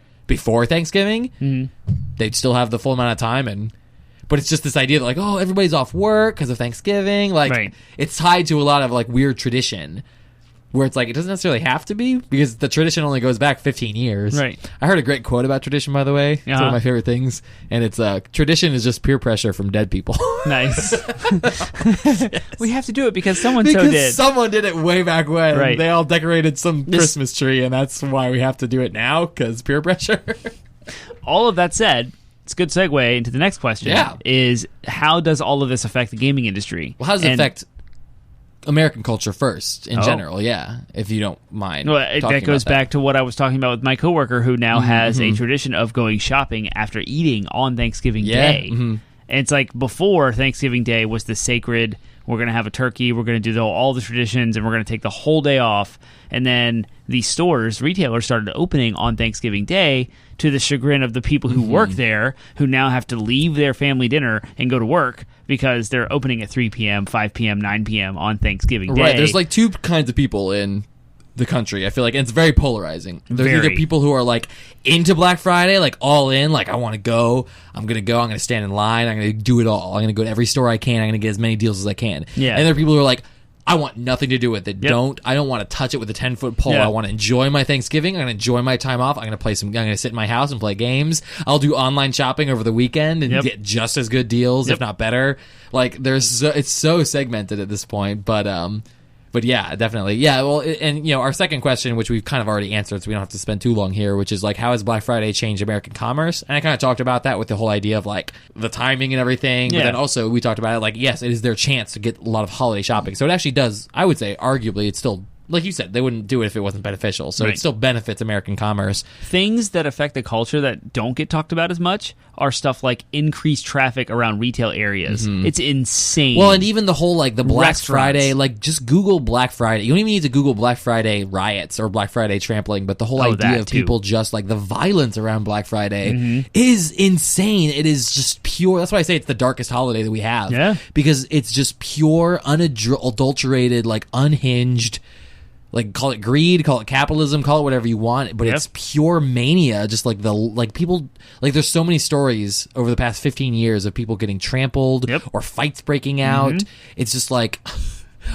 Thanksgiving, they'd still have the full amount of time. But it's just this idea that like, oh, everybody's off work because of Thanksgiving. Like it's tied to a lot of like weird tradition where it's like it doesn't necessarily have to be because the tradition only goes back 15 years. Right. I heard a great quote about tradition, by the way. It's one of my favorite things, and it's tradition is just peer pressure from dead people. Nice. We have to do it because so did. Someone did it way back when. Right. They all decorated some Christmas tree, and that's why we have to do it now because peer pressure. All of that said, it's a good segue into the next question. Is how does all of this affect the gaming industry? Well, how does it affect American culture first in general, if you don't mind. Well, that goes back to what I was talking about with my coworker who now has a tradition of going shopping after eating on Thanksgiving Day. And it's like before Thanksgiving Day was the sacred, we're going to have a turkey, we're going to do all the traditions, and we're going to take the whole day off. And then these retailers started opening on Thanksgiving Day to the chagrin of the people who work there, who now have to leave their family dinner and go to work because they're opening at 3 p.m., 5 p.m., 9 p.m. on Thanksgiving Day. Right, there's like two kinds of people in the country, I feel like, and it's very polarizing. There's either people who are like into Black Friday, like all in, like I want to go, I'm going to stand in line, I'm going to do it all, I'm going to go to every store I can, I'm going to get as many deals as I can. Yeah. And there are people who are like, I want nothing to do with it. I don't want to touch it with a 10-foot pole. I want to enjoy my Thanksgiving. I'm going to enjoy my time off. I'm going to sit in my house and play games. I'll do online shopping over the weekend and get just as good deals, if not better. Like it's so segmented at this point, but yeah, definitely. Yeah, well, and our second question, which we've kind of already answered, so we don't have to spend too long here, which is like, how has Black Friday changed American commerce? And I kind of talked about that with the whole idea of like the timing and everything. But then also we talked about it like, yes, it is their chance to get a lot of holiday shopping. So it actually does, I would say, arguably, it's still, like you said, they wouldn't do it if it wasn't beneficial. So it still benefits American commerce. Things that affect the culture that don't get talked about as much are stuff like increased traffic around retail areas. It's insane. Well, and even the whole like the Black Friday, like just Google Black Friday. You don't even need to Google Black Friday riots or Black Friday trampling, but the whole idea of people just like the violence around Black Friday is insane. It is just pure. That's why I say it's the darkest holiday that we have. Yeah. Because it's just pure, unadulterated, like unhinged. Like, call it greed, call it capitalism, call it whatever you want, but it's pure mania. Just like people, like there's so many stories over the past 15 years of people getting trampled or fights breaking out. It's just like,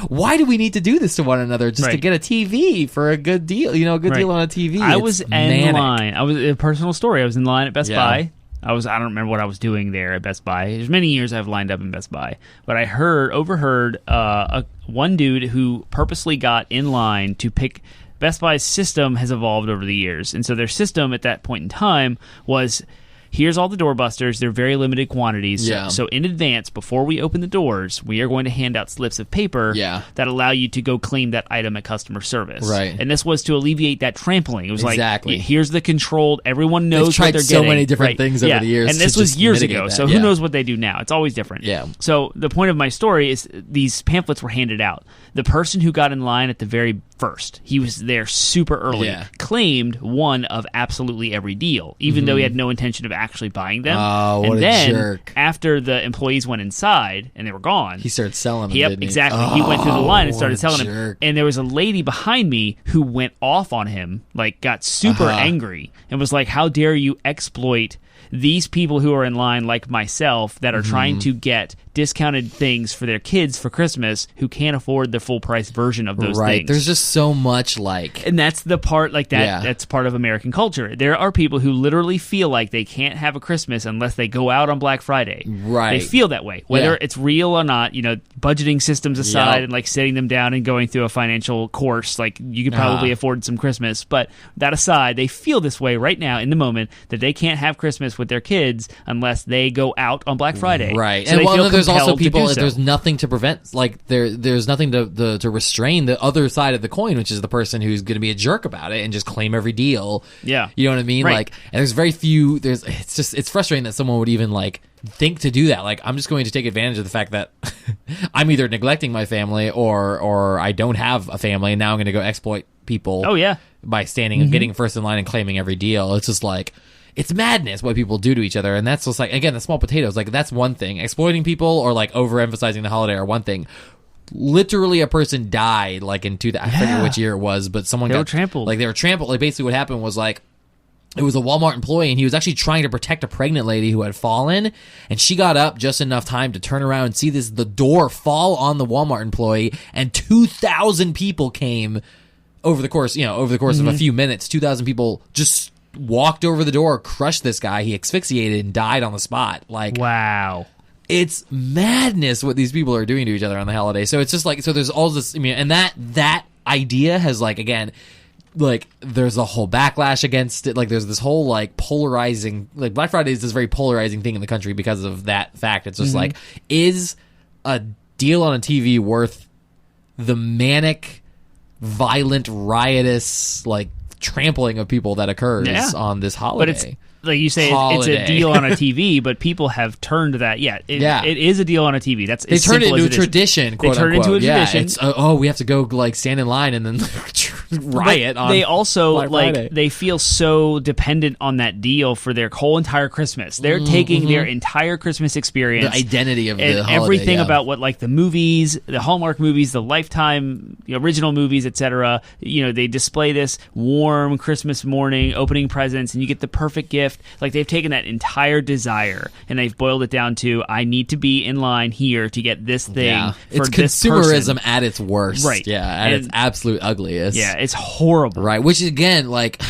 why do we need to do this to one another just to get a TV for a good deal? A good deal on a TV. I was in line. I was a personal story. I was in line at Best Buy. I don't remember what I was doing there at Best Buy. There's many years I've lined up in Best Buy, but I overheard one dude who purposely got in line to pick. Best Buy's system has evolved over the years, and so their system at that point in time was, here's all the doorbusters. They're very limited quantities. Yeah. So in advance, before we open the doors, we are going to hand out slips of paper that allow you to go claim that item at customer service. Right. And this was to alleviate that trampling. It was like, here's the controlled, everyone knows what they're getting. They've tried so many different things over the years. And this was years ago, so who knows what they do now. It's always different. Yeah. So the point of my story is these pamphlets were handed out. The person who got in line at the very first, he was there super early, claimed one of absolutely every deal, even though he had no intention of actually buying them. Oh, what a jerk. After the employees went inside and they were gone, he started selling them. Yep, exactly. He went through the line and started selling them. And there was a lady behind me who went off on him, like got super angry and was like, how dare you exploit these people who are in line like myself that are trying to get discounted things for their kids for Christmas who can't afford the full price version of those things. There's just so much and that's the part like that. That's part of American culture. There are people who literally feel like they can't have a Christmas unless they go out on Black Friday. Right. They feel that way. Whether it's real or not, budgeting systems aside and like sitting them down and going through a financial course, like you could probably afford some Christmas. But that aside, they feel this way right now in the moment that they can't have Christmas with their kids unless they go out on Black Friday. Right. So and there's also people, so. There's nothing to prevent, like, there's nothing to restrain the other side of the coin, which is the person who's going to be a jerk about it and just claim every deal. Yeah. You know what I mean? Right. Like, and there's very few, it's frustrating that someone would even, like, think to do that. Like, I'm just going to take advantage of the fact that I'm either neglecting my family or I don't have a family, and now I'm going to go exploit people. Oh, yeah. By standing and getting first in line and claiming every deal. It's just like, it's madness what people do to each other. And that's just like, again, the small potatoes, like, that's one thing. Exploiting people or like overemphasizing the holiday are one thing. Literally a person died, like, I forget which year it was, but someone got trampled. Like, they were trampled. Like, basically what happened was, like, it was a Walmart employee, and he was actually trying to protect a pregnant lady who had fallen, and she got up just enough time to turn around and see the door fall on the Walmart employee, and 2,000 people came over the course of a few minutes. 2,000 people just walked over the door, crushed this guy. He asphyxiated and died on the spot. Like, wow. It's madness what these people are doing to each other on the holiday. So it's just like, so there's all this, I mean, and that idea has, like, again, like, there's a whole backlash against it. Like, there's this whole, like, polarizing, like, Black Friday is this very polarizing thing in the country because of that fact. It's just like, is a deal on a TV worth the manic, violent, riotous, like, trampling of people that occurs on this holiday? But it's, like you say, it's a deal on a TV, but people have turned that. It is a deal on a TV. That's they turned it into a tradition. Quote, they turned it into a tradition. It's, we have to go, like, stand in line and then riot. On they also, Black like, Friday. they feel so dependent on that deal for their whole entire Christmas. They're taking their entire Christmas experience, the identity of and the holiday, everything about what, like, the movies, the Hallmark movies, the Lifetime original movies, etc. They display this warm Christmas morning, opening presents, and you get the perfect gift. Like, they've taken that entire desire and they've boiled it down to, I need to be in line here to get this thing for it's this consumerism person. at its worst. Right. Yeah, at its absolute ugliest. Yeah, it's horrible. Right, which is, again, like,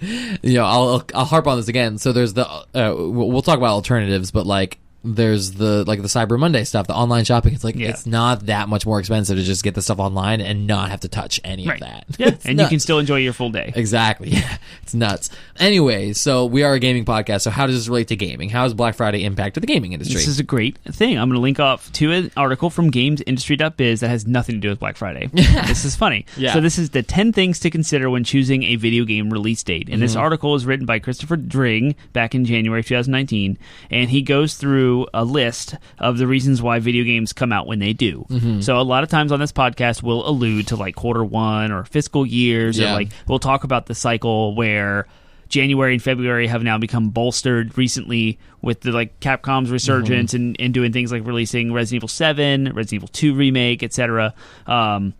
I'll harp on this again. So there's we'll talk about alternatives, but, like, there's the Cyber Monday stuff, the online shopping. It's like, it's not that much more expensive to just get the stuff online and not have to touch any of that. Yeah, and nuts. You can still enjoy your full day. Exactly. Yeah, it's nuts. Anyway, so we are a gaming podcast. So how does this relate to gaming? How has Black Friday impacted the gaming industry? This is a great thing. I'm going to link off to an article from gamesindustry.biz that has nothing to do with Black Friday. This is funny. Yeah. So this is the 10 things to consider when choosing a video game release date. And this article is written by Christopher Dring back in January 2019, and he goes through a list of the reasons why video games come out when they do. So a lot of times on this podcast we'll allude to, like, quarter one or fiscal years, or, like, we'll talk about the cycle where January and February have now become bolstered recently with the, like, Capcom's resurgence and doing things like releasing Resident Evil 7, Resident Evil 2 remake, etc.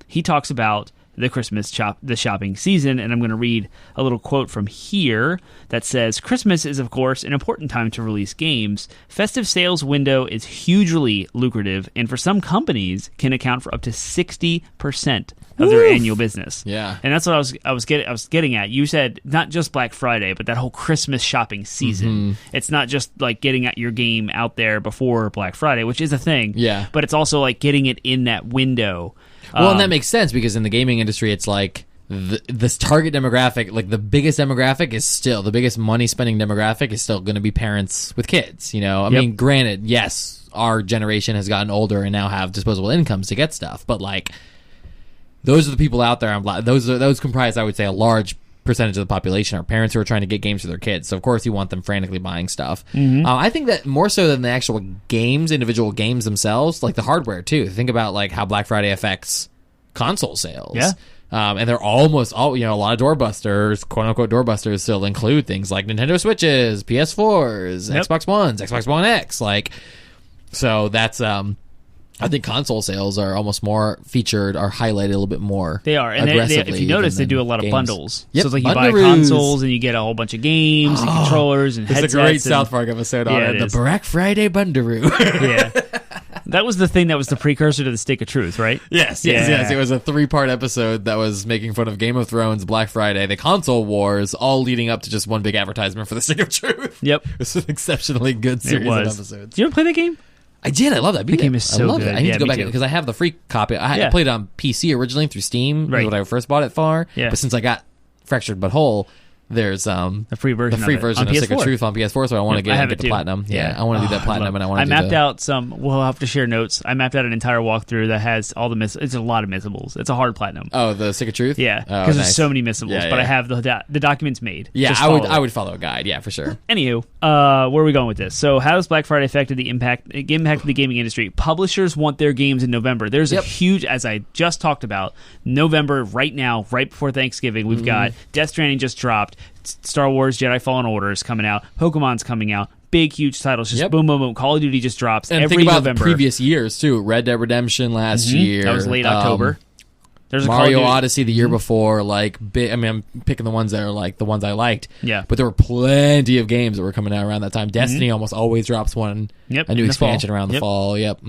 He talks about the shopping season, and I'm going to read a little quote from here that says, Christmas is, of course, an important time to release games. Festive sales window is hugely lucrative, and for some companies can account for up to 60% of their annual business. Yeah. And that's what I was getting at. You said not just Black Friday, but that whole Christmas shopping season. It's not just, like, getting at your game out there before Black Friday, which is a thing. Yeah. But it's also, like, getting it in that window. Well, and that makes sense because in the gaming industry, it's like this target demographic, like, the biggest demographic is still, the biggest money spending demographic is still going to be parents with kids. I mean, granted, yes, our generation has gotten older and now have disposable incomes to get stuff, but, like, those are the people out there. Those comprise, I would say, a large percentage of the population are parents who are trying to get games for their kids. So of course you want them frantically buying stuff. I think that more so than the actual games, individual games themselves, like the hardware too. Think about, like, how Black Friday affects console sales. Yeah. And they're almost all, a lot of doorbusters, quote unquote doorbusters, still include things like Nintendo Switches, PS4s, Xbox Ones, Xbox One X. Like, so that's I think console sales are almost more featured, are highlighted a little bit more. They are. And if you notice, they do a lot of bundles. Yep. So it's like you buy consoles and you get a whole bunch of games and controllers and headsets. It's a great South Park episode on it. The Black Friday Bundaroo. Yeah. That was the thing that was the precursor to the Stick of Truth, right? Yes. It was a 3-part episode that was making fun of Game of Thrones, Black Friday, the console wars, all leading up to just one big advertisement for the Stick of Truth. Yep. It was an exceptionally good series of episodes. Did you ever play that game? I did. I love that. The game is so good. I need to go back because I have the free copy. I played it on PC originally through Steam, when I first bought it for. Yeah. But since I got Fractured But Whole, there's the free version of PS4. Sick of Truth on PS4, so I want to get the platinum. Yeah, I want to do that platinum, and I mapped out some. We'll have to share notes. I mapped out an entire walkthrough that has all the it's a lot of missables. It's a hard platinum. Oh, the Sick of Truth. Yeah, because there's so many missables. But I have the documents made. Yeah, I would follow a guide. Yeah, for sure. Anywho, where are we going with this? So, how has Black Friday affected the impact of the gaming industry? Publishers want their games in November. There's a huge, as I just talked about, November right now, right before Thanksgiving. We've got Death Stranding just dropped. Star Wars Jedi Fallen Order is coming out. Pokemon's coming out. Big, huge titles. Just boom, boom, boom. Call of Duty just drops and every think about November. The previous years, too. Red Dead Redemption last year. That was late October. There's Mario Odyssey the year before. I'm picking the ones that are like the ones I liked. Yeah. But there were plenty of games that were coming out around that time. Destiny almost always drops one. Yep. A new expansion around the fall. Yep.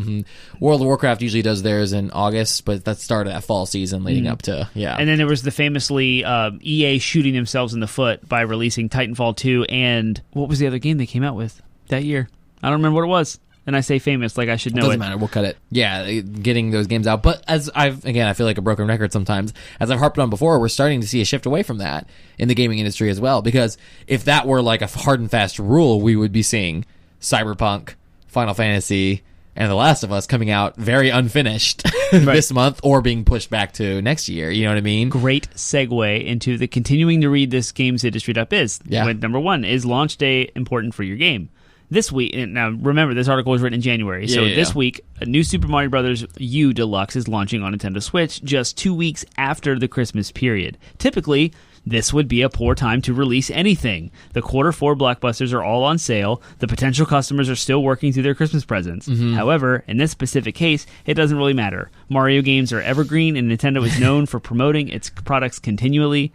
World of Warcraft usually does theirs in August, but that started that fall season leading up to, And then there was the famously EA shooting themselves in the foot by releasing Titanfall 2 and what was the other game they came out with that year? I don't remember what it was. And I say famous like I should know Doesn't matter. We'll cut it. Yeah, getting those games out. But as I feel like a broken record sometimes. As I've harped on before, we're starting to see a shift away from that in the gaming industry as well. Because if that were like a hard and fast rule, we would be seeing Cyberpunk, Final Fantasy, and The Last of Us coming out very unfinished this month or being pushed back to next year. You know what I mean? Great segue into the continuing to read this games industry.biz. Yeah. Number one, is launch day important for your game? This week, now remember, this article was written in January, so this week, a new Super Mario Bros. U Deluxe is launching on Nintendo Switch just 2 weeks after the Christmas period. Typically, this would be a poor time to release anything. The Q4 blockbusters are all on sale. The potential customers are still working through their Christmas presents. However, in this specific case, it doesn't really matter. Mario games are evergreen, and Nintendo is known for promoting its products continually.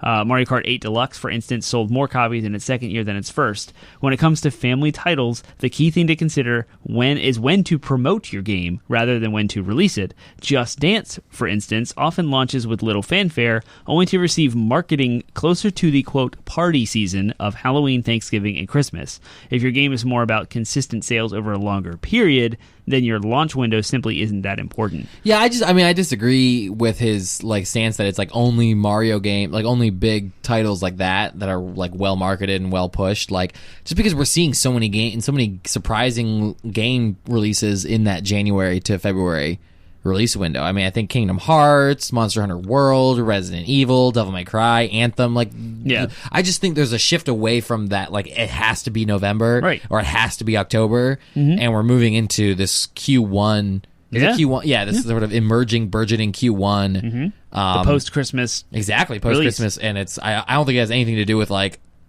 Mario Kart 8 Deluxe, for instance, sold more copies in its second year than its first. When it comes to family titles, the key thing to consider is when to promote your game rather than when to release it. Just Dance, for instance, often launches with little fanfare, only to receive marketing closer to the, quote, party season of Halloween, Thanksgiving, and Christmas. If your game is more about consistent sales over a longer period, then your launch window simply isn't that important. Yeah, I disagree with his stance that it's only Mario game, only big titles like that are well marketed and well pushed. Just because we're seeing so many surprising game releases in that January to February release window. I think Kingdom Hearts, Monster Hunter World, Resident Evil, Devil May Cry, Anthem. I just think there's a shift away from that. It has to be November, or it has to be October, and we're moving into this Q1. Q1? Yeah, this sort of emerging, burgeoning Q1. The post-Christmas. Exactly, post-Christmas, and I don't think it has anything to do with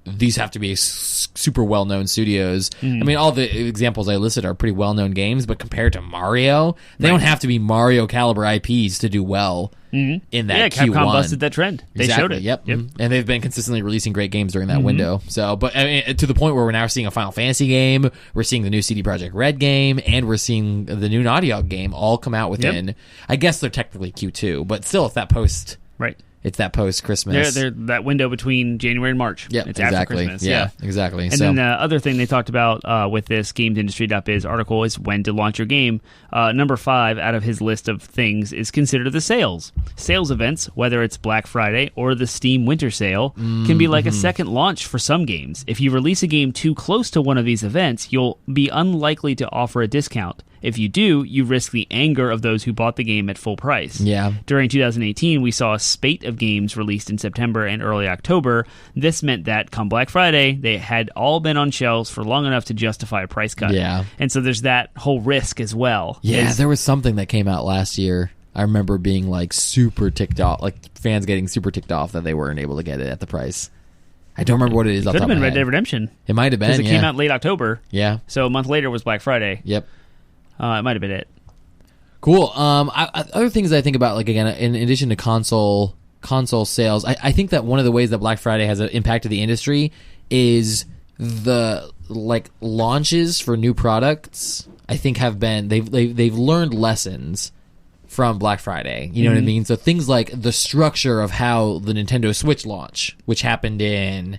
these have to be super well-known studios. All the examples I listed are pretty well-known games, but compared to Mario, they don't have to be Mario caliber IPs to do well in that Q1. Capcom busted that trend. They showed it. Yep. And they've been consistently releasing great games during that window. So, but to the point where we're now seeing a Final Fantasy game, we're seeing the new CD Projekt Red game, and we're seeing the new Naughty Dog game all come out within. I guess they're technically Q2, but still, it's that post. Right. It's that post-Christmas. They're that window between January and March. Yeah, it's exactly. After Christmas. Yeah, exactly. And then the other thing they talked about with this GamesIndustry.biz article is when to launch your game. Number 5 out of his list of things is consider the sales. Sales events, whether it's Black Friday or the Steam Winter Sale, can be like a second launch for some games. If you release a game too close to one of these events, you'll be unlikely to offer a discount. If you do, you risk the anger of those who bought the game at full price. Yeah. During 2018, we saw a spate of games released in September and early October. This meant that come Black Friday, they had all been on shelves for long enough to justify a price cut. Yeah. And so there's that whole risk as well. Yeah, there was something that came out last year. I remember being super ticked off, fans getting super ticked off that they weren't able to get it at the price. I don't remember what it is. It could have been Red Dead Redemption. It might have been, because it came out late October. Yeah. So a month later was Black Friday. Yep. It might have been it. Cool. Other things I think about, again, in addition to console sales, I think that one of the ways that Black Friday has impacted the industry is the launches for new products. I think have been they've learned lessons from Black Friday. You know what I mean? So things like the structure of how the Nintendo Switch launch, which happened in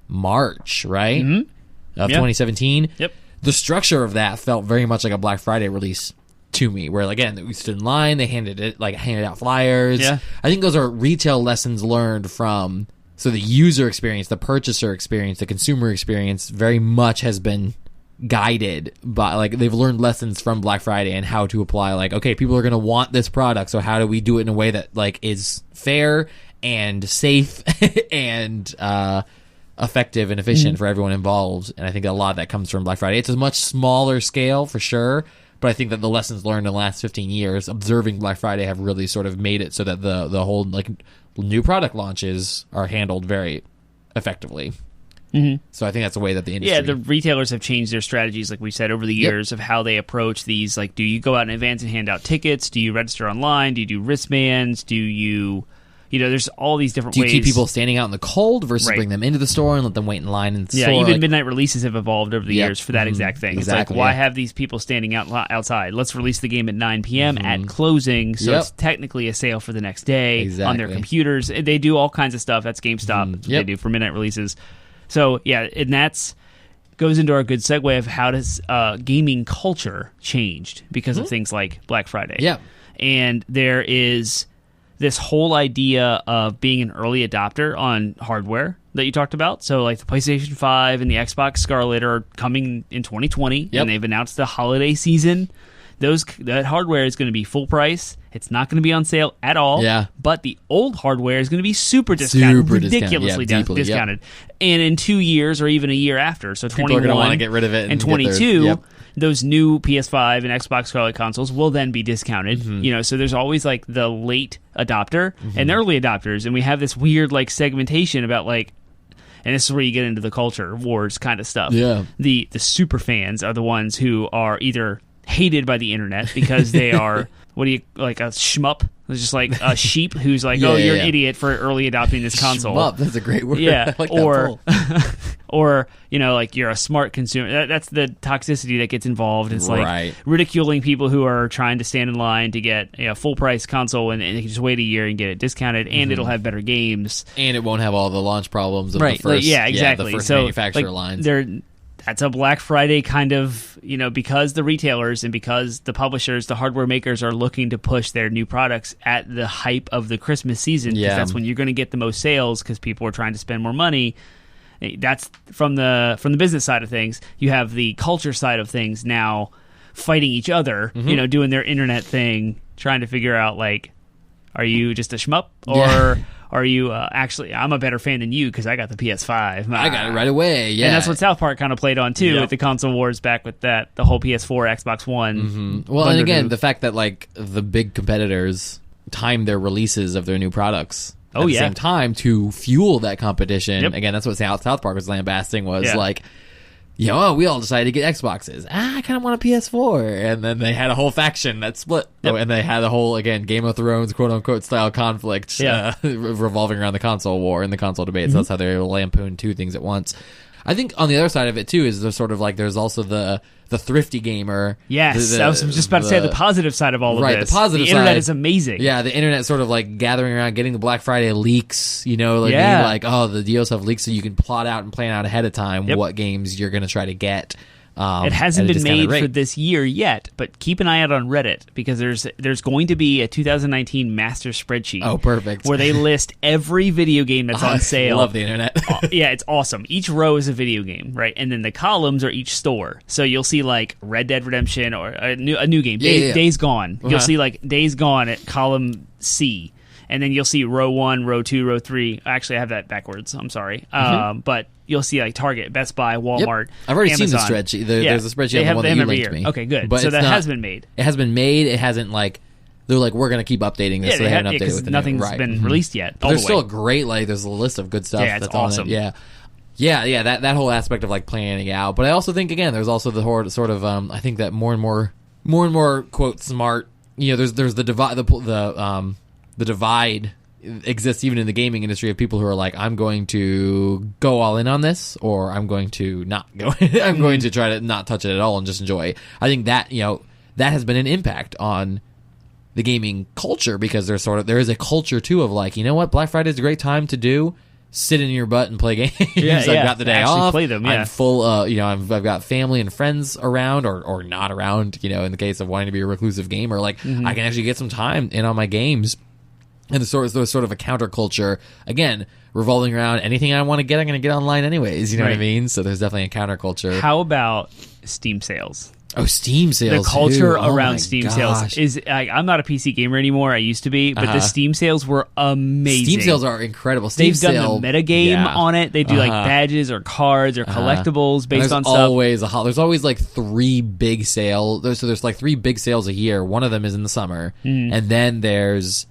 March, right? Of 2017. Yep. The structure of that felt very much like a Black Friday release to me, where again we stood in line, they handed out flyers. Yeah. I think those are retail lessons learned from So the user experience, the purchaser experience, the consumer experience very much has been guided by, like, they've learned lessons from Black Friday and how to apply, like, okay, people are going to want this product, so how do we do it in a way that, like, is fair and safe and effective and efficient for everyone involved. And I think a lot of that comes from Black Friday. It's a much smaller scale for sure, but I think that the lessons learned in the last 15 years observing Black Friday have really sort of made it so that the whole, like, new product launches are handled very effectively. So I think that's the way that the industry... Yeah, the retailers have changed their strategies, like we said, over the years of how they approach these. Like, do you go out in advance and hand out tickets? Do you register online? Do you do wristbands? Do you... You know, there's all these different ways. Do you keep people standing out in the cold versus bring them into the store and let them wait in line in the store? Yeah, even midnight releases have evolved over the years for that exact thing. Exactly, it's like, why have these people standing outside? Let's release the game at 9 p.m. at closing, so it's technically a sale for the next day on their computers. They do all kinds of stuff. That's GameStop. That's what they do for midnight releases. So, yeah, and that's goes into our good segue of how does gaming culture changed because of things like Black Friday. Yeah. And there is this whole idea of being an early adopter on hardware that you talked about. So, like, the PlayStation 5 and the Xbox Scarlet are coming in 2020, and they've announced the holiday season. That hardware is going to be full price. It's not going to be on sale at all. Yeah. But the old hardware is going to be super discounted, ridiculously discounted. And in 2 years or even a year after, so 21 people are going to want to get rid of it and 22, those new PS5 and Xbox Scarlet consoles will then be discounted. You know, so there's always like the late adopter and the early adopters, and we have this weird like segmentation about like. And this is where you get into the culture wars kind of stuff. Yeah. The super fans are the ones who are either hated by the internet because they are like a shmup. It's just like a sheep who's like, you're an idiot for early adopting this console. Shmup, that's a great word. Yeah, I like or you know, like you're a smart consumer. That's the toxicity that gets involved. It's like ridiculing people who are trying to stand in line to get a full price console and they can just wait a year and get it discounted, and it'll have better games, and it won't have all the launch problems of the first, exactly. The first so manufacturer lines. That's a Black Friday kind of, you know, because the retailers and because the publishers, the hardware makers are looking to push their new products at the hype of the Christmas season, because that's when you're going to get the most sales because people are trying to spend more money. That's from the business side of things. You have the culture side of things now fighting each other, you know, doing their internet thing, trying to figure out, like, are you just a shmup or... Are you actually? I'm a better fan than you because I got the PS5. I got it right away. Yeah, and that's what South Park kind of played on too with the console wars back with the whole PS4, Xbox One. Well, and again, the fact that like the big competitors time their releases of their new products at the same time to fuel that competition. Again, that's what South Park was lambasting was like. We all decided to get Xboxes. I kind of want a PS4. And then they had a whole faction that split. And they had a whole, again, Game of Thrones, quote-unquote, style conflict revolving around the console war and the console debate. So that's how they lampoon two things at once. I think on the other side of it, too, is there's sort of like, there's also the thrifty gamer. Yes, I was just about to say the positive side of all of this. Right, the positive side. The internet is amazing. Yeah, the internet sort of like gathering around, getting the Black Friday leaks, you know, like being like, the deals have leaks so you can plot out and plan out ahead of time what games you're going to try to get. It hasn't been made for this year yet, but keep an eye out on Reddit because there's going to be a 2019 master spreadsheet. Oh, perfect. Where they list every video game that's on sale. I love the internet. Yeah, it's awesome. Each row is a video game, right? And then the columns are each store. So you'll see like Red Dead Redemption or a new game, Days Gone. You'll see like Days Gone at column C. And then you'll see row 1, row 2, row 3. Actually, I have that backwards. I'm sorry. But you'll see like Target, Best Buy, Walmart, I've already Amazon. seen the spreadsheet. There's a spreadsheet on the one that you linked me. Okay, good. But so that has been made. It has been made. It hasn't like... They're like, we're going to keep updating this, so they haven't updated with the nothing's been released yet. But there's still a great, like, there's a list of good stuff that's awesome. on it. Yeah, that whole aspect of, like, planning out. But I also think, again, there's also the sort of, I think that more and more, quote, smart, you know, there's the divide, the divide exists even in the gaming industry of people who are like, I'm going to go all in on this, or I'm going to not go. I'm going to try to not touch it at all and just enjoy. I think that, you know, that has been an impact on the gaming culture because there is a culture too of like, you know what, Black Friday is a great time to sit in your butt and play games. I've got the day off. Play them, I'm full. You know, I've got family and friends around or not around. You know, in the case of wanting to be a reclusive gamer, like I can actually get some time in on my games. And there's sort of a counterculture, again, revolving around anything I want to get, I'm going to get online anyways. You know what I mean? So there's definitely a counterculture. How about Steam sales? Oh, Steam sales. The culture too. around Steam sales is. I'm not a PC gamer anymore. I used to be, but the Steam sales were amazing. Steam sales are incredible. They've done the metagame on it. They do like badges or cards or collectibles based on stuff. There's always like 3 big sales. So there's like 3 big sales a year. One of them is in the summer, and then there's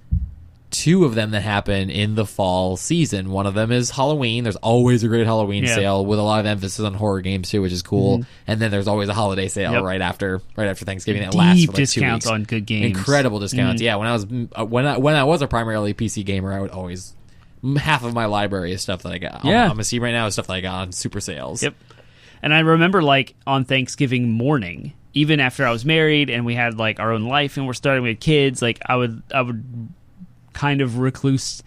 2 of them that happen in the fall season. One of them is Halloween. There's always a great Halloween sale with a lot of emphasis on horror games too, which is cool. And then there's always a holiday sale right after Thanksgiving that lasts for like 2 weeks. Discounts on good games. Incredible discounts. Yeah, when I was a primarily PC gamer, I would always half of my library is stuff that I got. I'm gonna see right now is stuff that I got on super sales. Yep. And I remember like on Thanksgiving morning, even after I was married and we had like our own life and we're starting with kids, like I would kind of recluse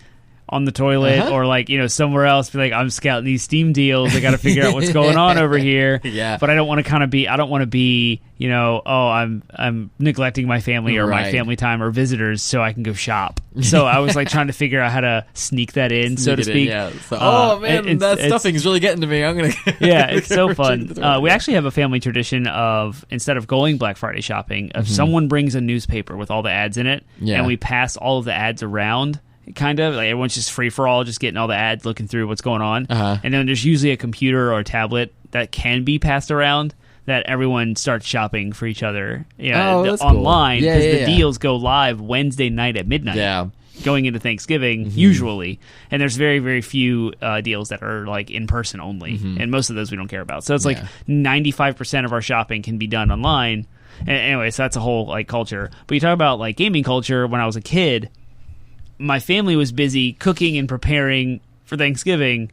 on the toilet or like, somewhere else, be like, I'm scouting these Steam deals. I got to figure out what's going on over here. Yeah. But I don't want to be, I'm neglecting my family or my family time or visitors so I can go shop. So I was like trying to figure out how to sneak that in, so to speak. So, that stuffing's really getting to me. I'm going to. Yeah, it's so fun. We actually have a family tradition of, instead of going Black Friday shopping, if someone brings a newspaper with all the ads in it and we pass all of the ads around. Kind of like everyone's just free for all, just getting all the ads, looking through what's going on, and then there's usually a computer or a tablet that can be passed around that everyone starts shopping for each other online because the deals go live Wednesday night at midnight. Going into Thanksgiving usually, and there's very, very few deals that are like in person only, and most of those we don't care about. So it's like 95% of our shopping can be done online. And anyway, so that's a whole like culture. But you talk about like gaming culture. When I was a kid, my family was busy cooking and preparing for Thanksgiving.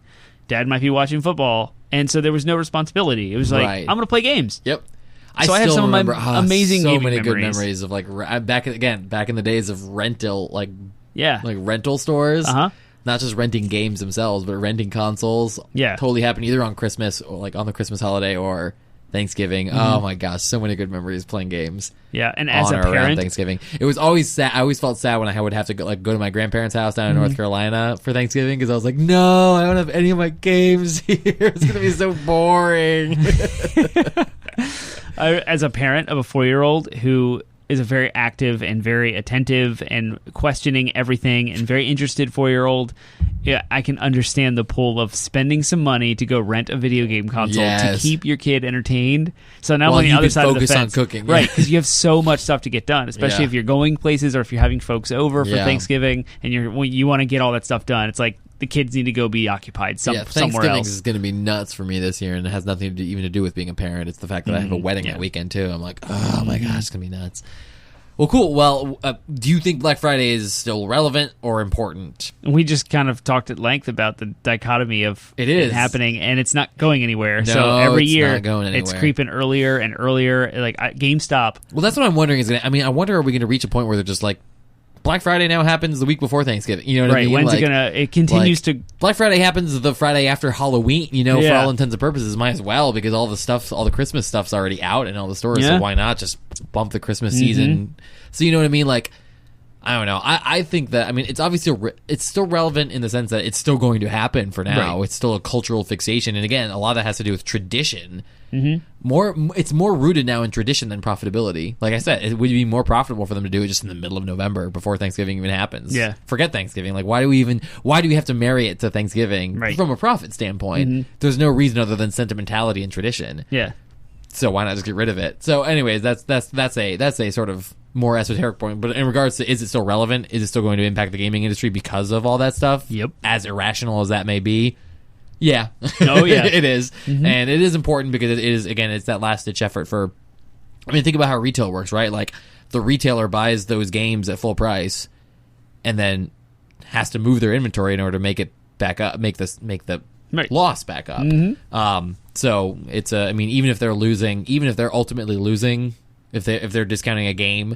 Dad might be watching football, and so there was no responsibility. It was like, I'm going to play games. Yep. So I have some of my amazing so gaming many memories. good memories of like back in the days of rental, like rental stores. Not just renting games themselves, but renting consoles. Yeah, totally happened either on Christmas or like on the Christmas holiday or Thanksgiving. Oh my gosh, so many good memories playing games. Yeah, and as a parent, Thanksgiving, it was always sad. I always felt sad when I would have to go to my grandparents' house down in North Carolina for Thanksgiving because I was like, no, I don't have any of my games here. It's gonna be so boring. As a parent of a 4-year-old who is a very active and very attentive and questioning everything and very interested 4-year-old, I can understand the pull of spending some money to go rent a video game console to keep your kid entertained. So now on the other side of the fence, on cooking, right? Because you have so much stuff to get done, especially if you're going places or if you're having folks over for Thanksgiving and you want to get all that stuff done. It's like the kids need to go be occupied somewhere else. Thanksgiving is going to be nuts for me this year, and it has nothing even to do with being a parent. It's the fact that I have a wedding that weekend too. I'm like, oh my gosh, it's going to be nuts. Well, cool. Well, do you think Black Friday is still relevant or important? We just kind of talked at length about the dichotomy of it happening, and it's not going anywhere. No, so every year, it's creeping earlier and earlier. Like GameStop. Well, that's what I'm wondering. I wonder, are we going to reach a point where they're just like, Black Friday now happens the week before Thanksgiving. You know what I mean? When's it gonna? It continues to. Black Friday happens the Friday after Halloween. For all intents and purposes, might as well because all the Christmas stuff's already out in all the stores. So why not just bump the Christmas season? So you know what I mean? Like, I don't know. I think that it's obviously it's still relevant in the sense that it's still going to happen for now. Right. It's still a cultural fixation, and again, a lot of that has to do with tradition. It's more rooted now in tradition than profitability. Like I said, it would be more profitable for them to do it just in the middle of November before Thanksgiving even happens. Yeah, forget Thanksgiving. Like, why do we have to marry it to Thanksgiving from a profit standpoint? There's no reason other than sentimentality and tradition. Yeah. So why not just get rid of it? So, anyways, that's a sort of more esoteric point. But in regards to, is it still relevant? Is it still going to impact the gaming industry because of all that stuff? Yep. As irrational as that may be. Yeah. Oh, yeah. It is. And it is important because it is, again, it's that last-ditch effort for... think about how retail works, right? Like, the retailer buys those games at full price and then has to move their inventory in order to make it back up, make the loss back up. So, it's even if they're losing, even if they're ultimately losing, if they're discounting a game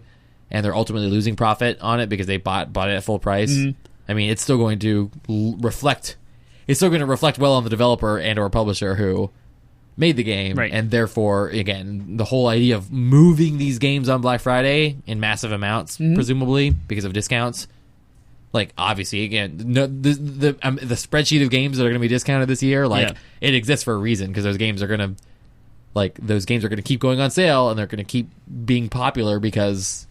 and they're ultimately losing profit on it because they bought it at full price, it's still going to reflect... It's still going to reflect well on the developer and or publisher who made the game, and therefore, again, the whole idea of moving these games on Black Friday in massive amounts, presumably because of discounts, Like, obviously, again, the spreadsheet of games that are going to be discounted this year, like, it exists for a reason, because those games are going to keep going on sale, and they're going to keep being popular because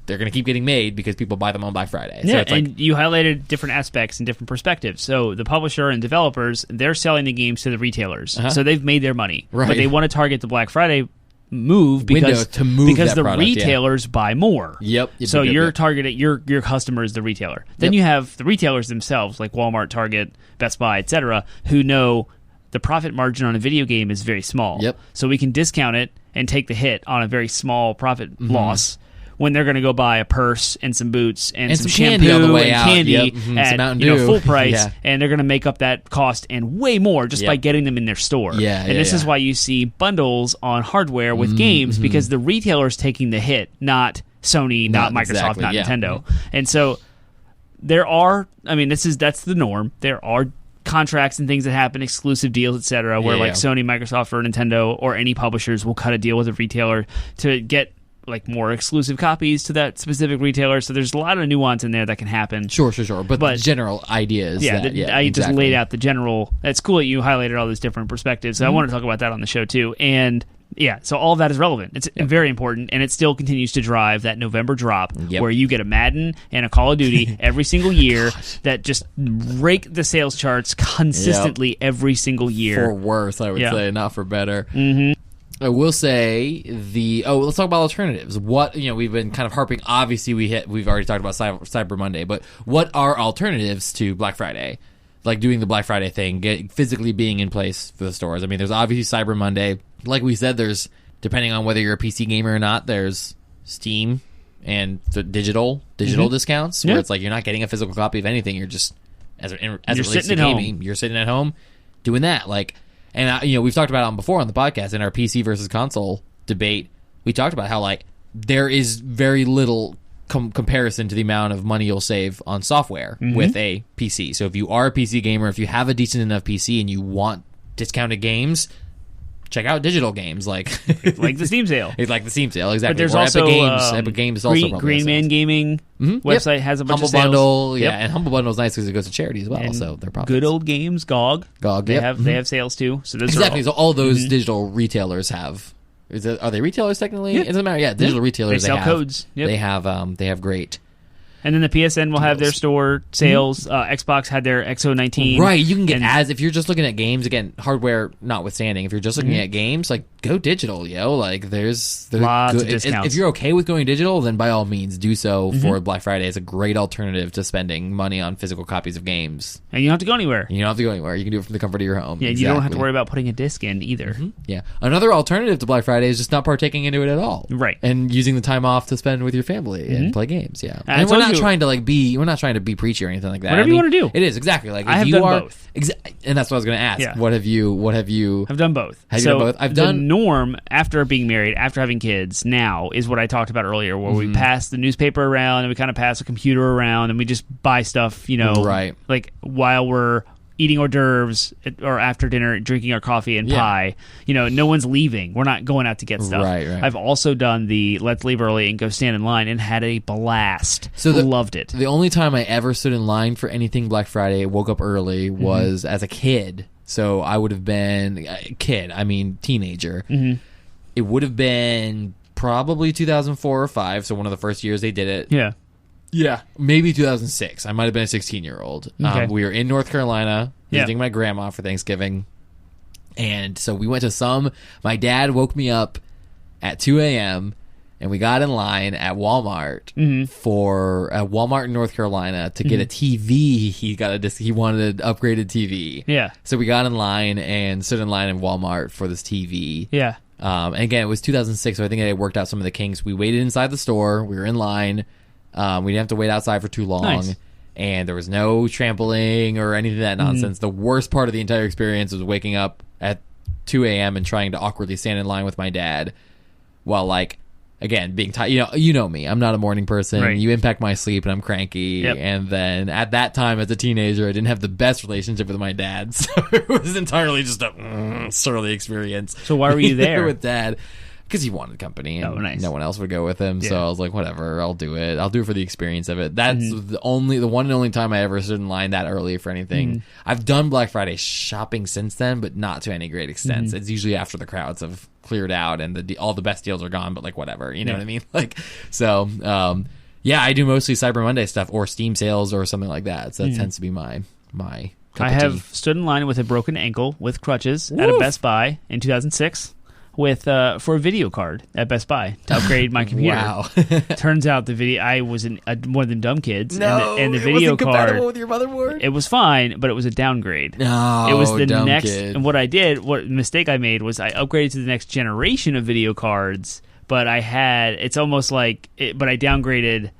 they're going to keep getting made because people buy them on Black Friday. Yeah, so it's and you highlighted different aspects and different perspectives. So the publisher and developers, they're selling the games to the retailers. So they've made their money. Right. But they want to target the Black Friday move because the product, retailers buy more. Yep. So you're targeting your customer is the retailer. Then you have the retailers themselves, like Walmart, Target, Best Buy, etc., who know the profit margin on a video game is very small. Yep. So we can discount it and take the hit on a very small profit loss when they're going to go buy a purse and some boots and some shampoo candy on the way and out. candy Some at full price, Yeah. and they're going to make up that cost and way more just by getting them in their store. And this is why you see bundles on hardware with games, because the retailer's taking the hit, not Sony, not Microsoft, not Nintendo. And so there are, that's the norm. There are contracts and things that happen, exclusive deals, etc., where Sony, Microsoft, or Nintendo or any publishers will cut a deal with a retailer to get like more exclusive copies to that specific retailer. So there's a lot of nuance in there that can happen. Sure. But the general idea is I just laid out the general. It's cool that you highlighted all those different perspectives. So I want to talk about that on the show too. And so all of that is relevant. It's very important, and it still continues to drive that November drop where you get a Madden and a Call of Duty every single year that just rake the sales charts consistently every single year. For worse, I would say, not for better. I will say let's talk about alternatives. What, we've been kind of harping, obviously we've already talked about Cyber Monday, but what are alternatives to Black Friday? Like doing the Black Friday thing, physically being in place for the stores. I mean, there's obviously Cyber Monday. Like we said, there's, depending on whether you're a PC gamer or not, there's Steam and the digital discounts where it's like you're not getting a physical copy of anything. You're just, as it relates to gaming, you're sitting at home doing that. Like, and we've talked about it before on the podcast in our PC versus console debate. We talked about how like there is very little comparison to the amount of money you'll save on software with a PC. So if you are a PC gamer, if you have a decent enough PC and you want discounted games, check out digital games like the Steam sale. It's like the Steam sale, exactly. But there's or also Epic Games is also Green Man Gaming website has a bunch Humble of sales. Bundle, and Humble Bundle is nice because it goes to charity as well. And so they're profits. Good old games, GOG. They have sales too. So those exactly. So all those digital retailers have. Are they retailers technically? It doesn't matter. Yeah, digital retailers. They sell codes. They have great. And then the PSN will have their store sales. Xbox had their XO19. Right, you can get ads if you're just looking at games. Again, hardware notwithstanding, if you're just looking at games, like go digital, yo. Like there's lots of discounts. If you're okay with going digital, then by all means do so for Black Friday. It's a great alternative to spending money on physical copies of games. And you don't have to go anywhere. You don't have to go anywhere. You can do it from the comfort of your home. Yeah, you don't have to worry about putting a disc in either. Yeah. Another alternative to Black Friday is just not partaking into it at all. Right. And using the time off to spend with your family and play games. Yeah. And we're not trying to be preachy or anything like that. Whatever you want to do. It is, exactly. Like, I have done both. And that's what I was going to ask. Yeah. What have you... I've done both. Have you done both? The norm after being married, after having kids, now is what I talked about earlier, where we pass the newspaper around and we kind of pass the computer around and we just buy stuff, right. like while we're eating hors d'oeuvres or after dinner, drinking our coffee and pie. No one's leaving. We're not going out to get stuff. Right. I've also done the let's leave early and go stand in line and had a blast. Loved it. The only time I ever stood in line for anything Black Friday, woke up early, was as a kid. So I would have been teenager. It would have been probably 2004 or 5, so one of the first years they did it. Yeah, maybe 2006. I might have been a 16-year-old. Okay. We were in North Carolina visiting my grandma for Thanksgiving. And so we went to my dad woke me up at 2 a.m. and we got in line at Walmart for Walmart in North Carolina to get a TV. He wanted an upgraded TV. Yeah. So we got in line and stood in line in Walmart for this TV. Yeah. And again, it was 2006, so I think I worked out some of the kinks. We waited inside the store. We were in line. We didn't have to wait outside for too long. Nice. And there was no trampling or anything of that nonsense. The worst part of the entire experience was waking up at 2 a.m. and trying to awkwardly stand in line with my dad while, again, being tired. You know me. I'm not a morning person. Right. You impact my sleep and I'm cranky. Yep. And then at that time as a teenager, I didn't have the best relationship with my dad. So it was entirely just a surly experience. So why were you there? With Dad? because he wanted company, and nice. no one else would go with him. Yeah. So I was like, whatever, I'll do it. I'll do it for the experience of it. That's the one and only time I ever stood in line that early for anything. I've done Black Friday shopping since then, but not to any great extent. It's usually after the crowds have cleared out and all the best deals are gone, but like whatever, you know what I mean? Like, so yeah, I do mostly Cyber Monday stuff or Steam sales or something like that. So that tends to be my I have stood in line with a broken ankle with crutches at a Best Buy in 2006 for a video card at Best Buy to upgrade my computer. Wow. Turns out I was one of them dumb kids. No, and the it video wasn't card compatible with your motherboard? It was fine, but it was a downgrade. No, it was the dumb next. kid. And what mistake I made was I upgraded to the next generation of video cards, but it's almost like but I downgraded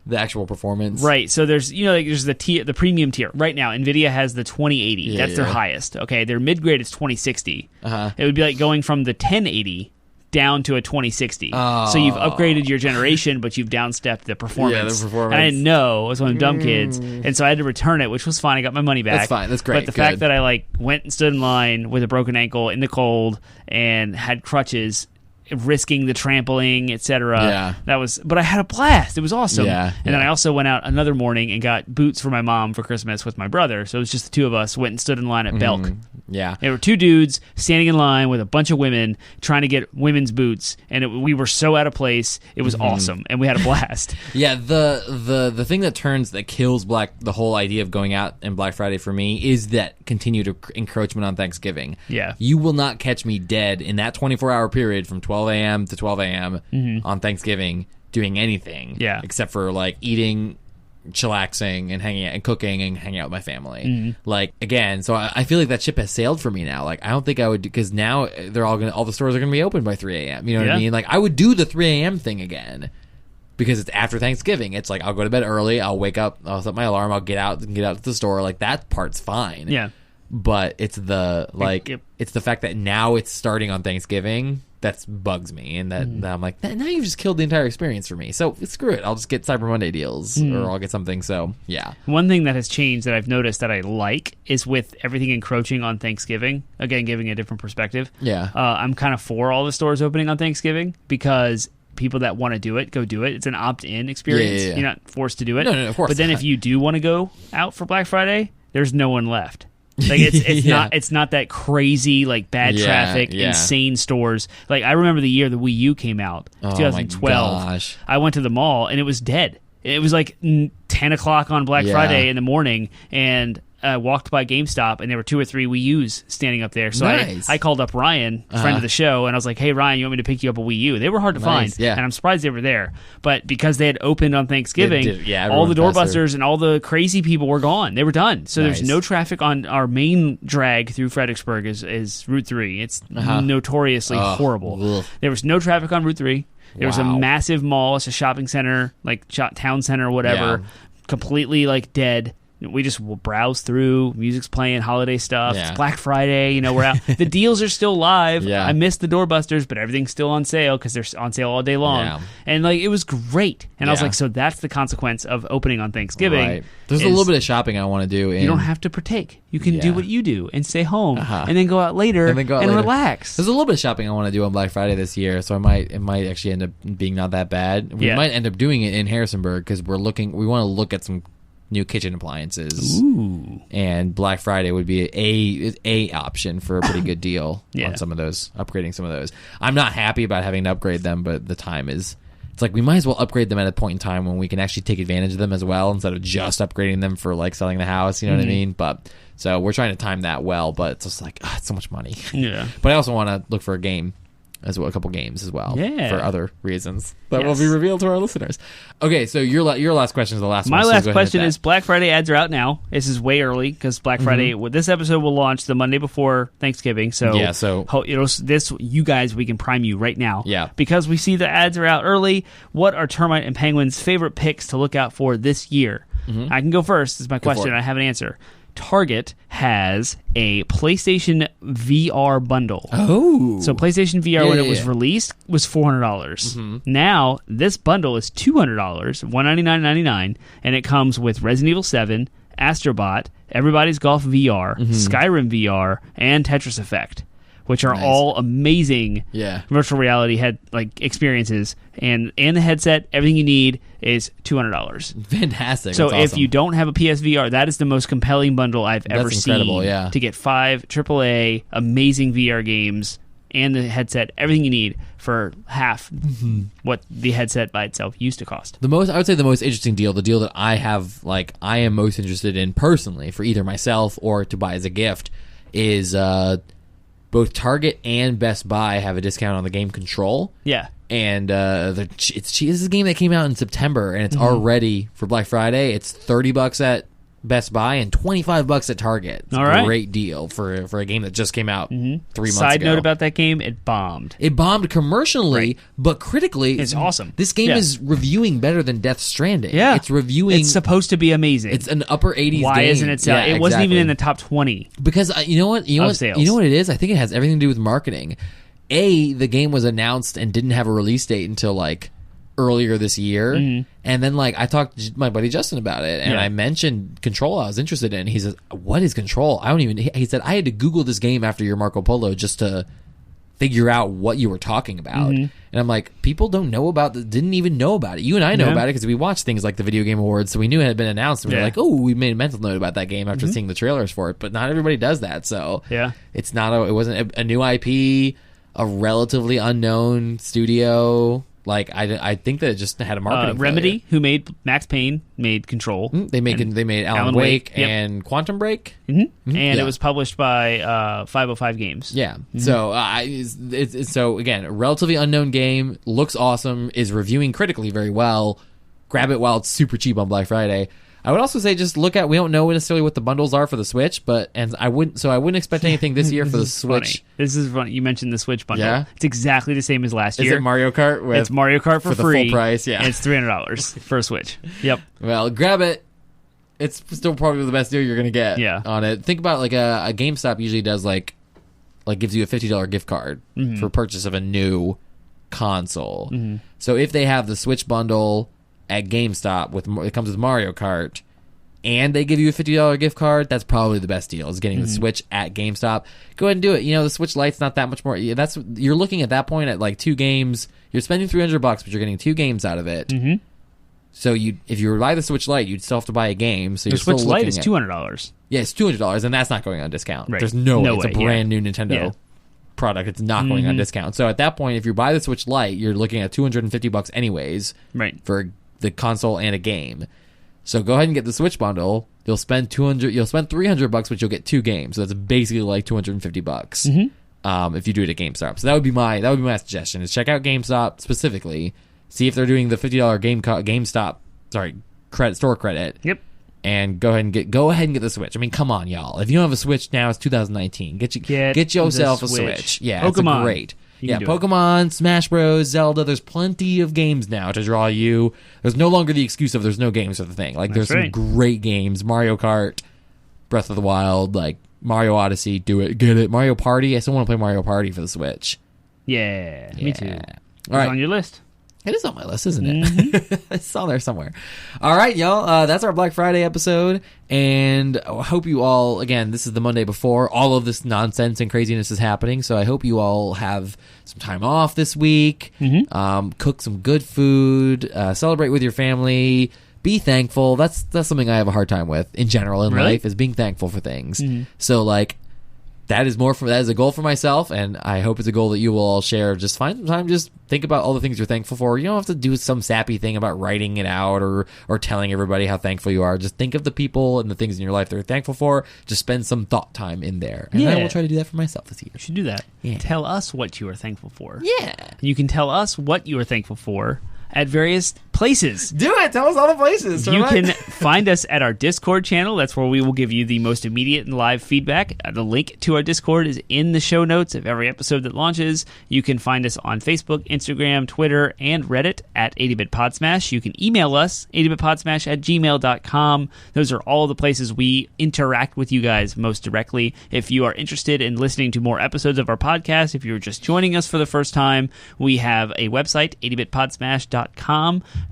the actual performance, right? So there's there's the premium tier right now. Nvidia has the 2080. That's their highest. Okay, their mid grade is 2060. It would be like going from the 1080 down to a 2060. So you've upgraded your generation, but you've downstepped the performance. Yeah, the performance. And I didn't know. I was one of them dumb kids, and so I had to return it, which was fine. I got my money back. That's fine. That's great. But the fact that I went and stood in line with a broken ankle in the cold and had crutches, risking the trampling, etc. Yeah. But I had a blast. It was awesome. Yeah. And then I also went out another morning and got boots for my mom for Christmas with my brother. So it was just the two of us, went and stood in line at Belk. Yeah. There were two dudes standing in line with a bunch of women trying to get women's boots, and we were so out of place. It was awesome, and we had a blast. Yeah, the thing that kills the whole idea of going out in Black Friday for me is that continued encroachment on Thanksgiving. Yeah. You will not catch me dead in that 24-hour period from 12 a.m. to 12 a.m. On Thanksgiving doing anything. Yeah. Except for eating, chillaxing, and hanging out and cooking and hanging out with my family. Again, so I feel like that ship has sailed for me now. I don't think I would, because now all the stores are going to be open by 3 a.m. You know what I mean? I would do the 3 a.m. thing again. Because it's after Thanksgiving. It's I'll go to bed early, I'll wake up, I'll set my alarm, I'll get out to the store. That part's fine. Yeah. But it's it's the fact that now it's starting on Thanksgiving that bugs me, and that I'm like, now you've just killed the entire experience for me. So screw it, I'll just get Cyber Monday deals, or I'll get something. So yeah. One thing that has changed that I've noticed that I like is with everything encroaching on Thanksgiving. Again, giving a different perspective. Yeah. I'm kind of for all the stores opening on Thanksgiving because people that want to do it, go do it. It's an opt-in experience. Yeah. You're not forced to do it. No, of course. But then if you do want to go out for Black Friday, there's no one left. It's not that crazy bad traffic, insane stores. I remember the year the Wii U came out, 2012. My gosh. I went to the mall and it was dead. It was 10 o'clock on Black Friday in the morning, and I walked by GameStop and there were 2 or 3 Wii U's standing up there. So nice. I called up Ryan, friend of the show, and I was like, "Hey Ryan, you want me to pick you up a Wii U?" They were hard to find, and I'm surprised they were there. But because they had opened on Thanksgiving, all the doorbusters and all the crazy people were gone. They were done. So there's no traffic on our main drag through Fredericksburg is Route 3. It's notoriously horrible. Ugh. There was no traffic on Route 3. There was a massive mall. It's a shopping center, town center or whatever, completely dead. We just will browse through. Music's playing, holiday stuff. Yeah. It's Black Friday. We're out. The deals are still live. Yeah. I missed the doorbusters, but everything's still on sale because they're on sale all day long. Yeah. And it was great. And I was like, so that's the consequence of opening on Thanksgiving. Right. There's a little bit of shopping I want to do. You don't have to partake. You can do what you do and stay home and then go out later and relax. There's a little bit of shopping I want to do on Black Friday this year, so it might actually end up being not that bad. We might end up doing it in Harrisonburg because we want to look at some new kitchen appliances. Ooh. And Black Friday would be a option for a pretty good deal on some of those, upgrading some of those. I'm not happy about having to upgrade them, but the time is... It's we might as well upgrade them at a point in time when we can actually take advantage of them as well, instead of just upgrading them for selling the house, you know what I mean? But so we're trying to time that well, but it's just it's so much money. Yeah. But I also want to look for a game as well, a couple games as well, for other reasons that will be revealed to our listeners. Okay, so your last question is the last one. My last question is, Black Friday ads are out now. This is way early because Black Friday, this episode will launch the Monday before Thanksgiving. So you guys, we can prime you right now. Yeah. Because we see the ads are out early. What are Termite and Penguin's favorite picks to look out for this year? I can go first. This is my question. I have an answer. Target has a PlayStation VR bundle. Oh. So PlayStation VR, when it was released, was $400. Now, this bundle is $200, $199.99, and it comes with Resident Evil 7, Astrobot, Everybody's Golf VR, Skyrim VR, and Tetris Effect. which are all amazing virtual reality experiences. And the headset, everything you need is $200. Fantastic. So That's if awesome. you don't have a PSVR, that is the most compelling bundle I've ever seen. To get 5 AAA amazing VR games and the headset, everything you need for half what the headset by itself used to cost. I would say the most interesting deal, the deal that I have, like, I am most interested in personally for either myself or to buy as a gift is both Target and Best Buy have a discount on the game Control. Yeah. And this is a game that came out in September, and it's already, for Black Friday, it's $30 at Best Buy and $25 at Target. It's a great deal for a game that just came out 3 months ago. Side note about that game, it bombed. It bombed commercially, but critically, it's awesome. This game is reviewing better than Death Stranding. Yeah. It's reviewing... It's supposed to be amazing. It's an upper 80s game. Why isn't it selling? It wasn't even in the top 20. Because, you know what it is? I think it has everything to do with marketing. The game was announced and didn't have a release date until, like, earlier this year, and then, like, I talked to my buddy Justin about it, and I mentioned Control I was interested in. He says, what is Control? He said, I had to Google this game after your Marco Polo just to figure out what you were talking about. And I'm like, people didn't even know about it. You and I know about it because we watched things like the Video Game Awards, so we knew it had been announced, and we were like, oh, we made a mental note about that game after seeing the trailers for it, but not everybody does that, so it's not it wasn't a new IP, a relatively unknown studio. Like, I think that it just had a marketing Remedy, failure. who made Max Payne, made Control. They made Alan Wake and Quantum Break. And it was published by 505 Games. Yeah. So, so again, a relatively unknown game, looks awesome, is reviewing critically very well. Grab it while it's super cheap on Black Friday. I would also say just we don't know necessarily what the bundles are for the Switch, I wouldn't expect anything this year for the Switch. Funny. This is funny. You mentioned the Switch bundle. Yeah. It's exactly the same as last year. Is it Mario Kart? It's Mario Kart for free. The full price, yeah. And it's $300 for a Switch. Yep. Well, grab it. It's still probably the best deal you're going to get on it. Think about, like, a GameStop usually does, like gives you a $50 gift card for purchase of a new console. So if they have the Switch bundle at GameStop, it comes with Mario Kart, and they give you a $50 gift card, that's probably the best deal, is getting the Switch at GameStop. Go ahead and do it. You know, the Switch Lite's not that much more. You're looking at that point at, like, 2 games. You're spending $300, but you're getting 2 games out of it. So if you were to buy the Switch Lite, you'd still have to buy a game. So the Switch Lite is $200. Yeah, it's $200, and that's not going on discount. Right. There's no way. It's a brand new Nintendo product. It's not going on discount. So at that point, if you buy the Switch Lite, you're looking at $250 anyways for the console and a game. So go ahead and get the Switch bundle. You'll spend $300, but you'll get 2 games. So that's basically like $250 if you do it at GameStop. So that would be my suggestion: is check out GameStop specifically, see if they're doing the $50 GameStop store credit. Yep. And go ahead and get the Switch. I mean, come on, y'all. If you don't have a Switch now, it's 2019. Get yourself a Switch. Yeah, Pokemon. It's great. Pokemon, Smash Bros, Zelda. There's plenty of games now to draw you. There's no longer the excuse of there's no games for the thing. Like, there's some great games. Mario Kart, Breath of the Wild, like Mario Odyssey. Do it. Get it. Mario Party. I still want to play Mario Party for the Switch. Yeah, me too. All right. On your list. It is on my list, isn't it? It's on there somewhere. All right, y'all. That's our Black Friday episode. And I hope you all, again, this is the Monday before all of this nonsense and craziness is happening. So I hope you all have some time off this week. Cook some good food. Celebrate with your family. Be thankful. That's something I have a hard time with in general in life, is being thankful for things. So, like, that is a goal for myself, and I hope it's a goal that you will all share. Just find some time, just think about all the things you're thankful for. You don't have to do some sappy thing about writing it out or telling everybody how thankful you are. Just think of the people and the things in your life that you're thankful for. Just spend some thought time in there. And I will try to do that for myself this year. You should do that. Yeah. Tell us what you are thankful for. Yeah. You can tell us what you are thankful for at various places. Do it. Tell us all the places. You can find us at our Discord channel. That's where we will give you the most immediate and live feedback. The link to our Discord is in the show notes of every episode that launches. You can find us on Facebook, Instagram, Twitter, and Reddit at 80bit Podsmash. You can email us, 80bitpodsmash@gmail.com. Those are all the places we interact with you guys most directly. If you are interested in listening to more episodes of our podcast, if you're just joining us for the first time, we have a website, 80bitpodsmash.com.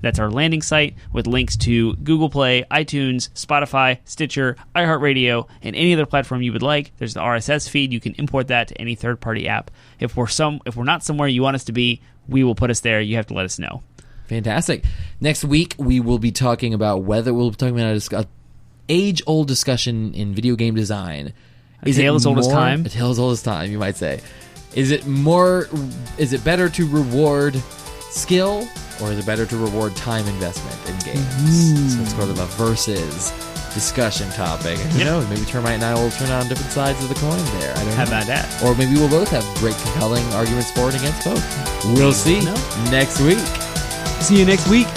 That's our landing site with links to Google Play, iTunes, Spotify, Stitcher, iHeartRadio, and any other platform you would like. There's the RSS feed. You can import that to any third-party app. If we're not somewhere you want us to be, we will put us there. You have to let us know. Fantastic. Next week, we will be talking about an age-old discussion in video game design. A tale as old as time? A tale as old as time, you might say. Is it better to reward skill, or is it better to reward time investment in games? So it's sort of a versus discussion topic. And who knows? Maybe Termite and I will turn on different sides of the coin there. I don't know. How about that? Or maybe we'll both have great, compelling arguments for and against both. We'll see next week. See you next week.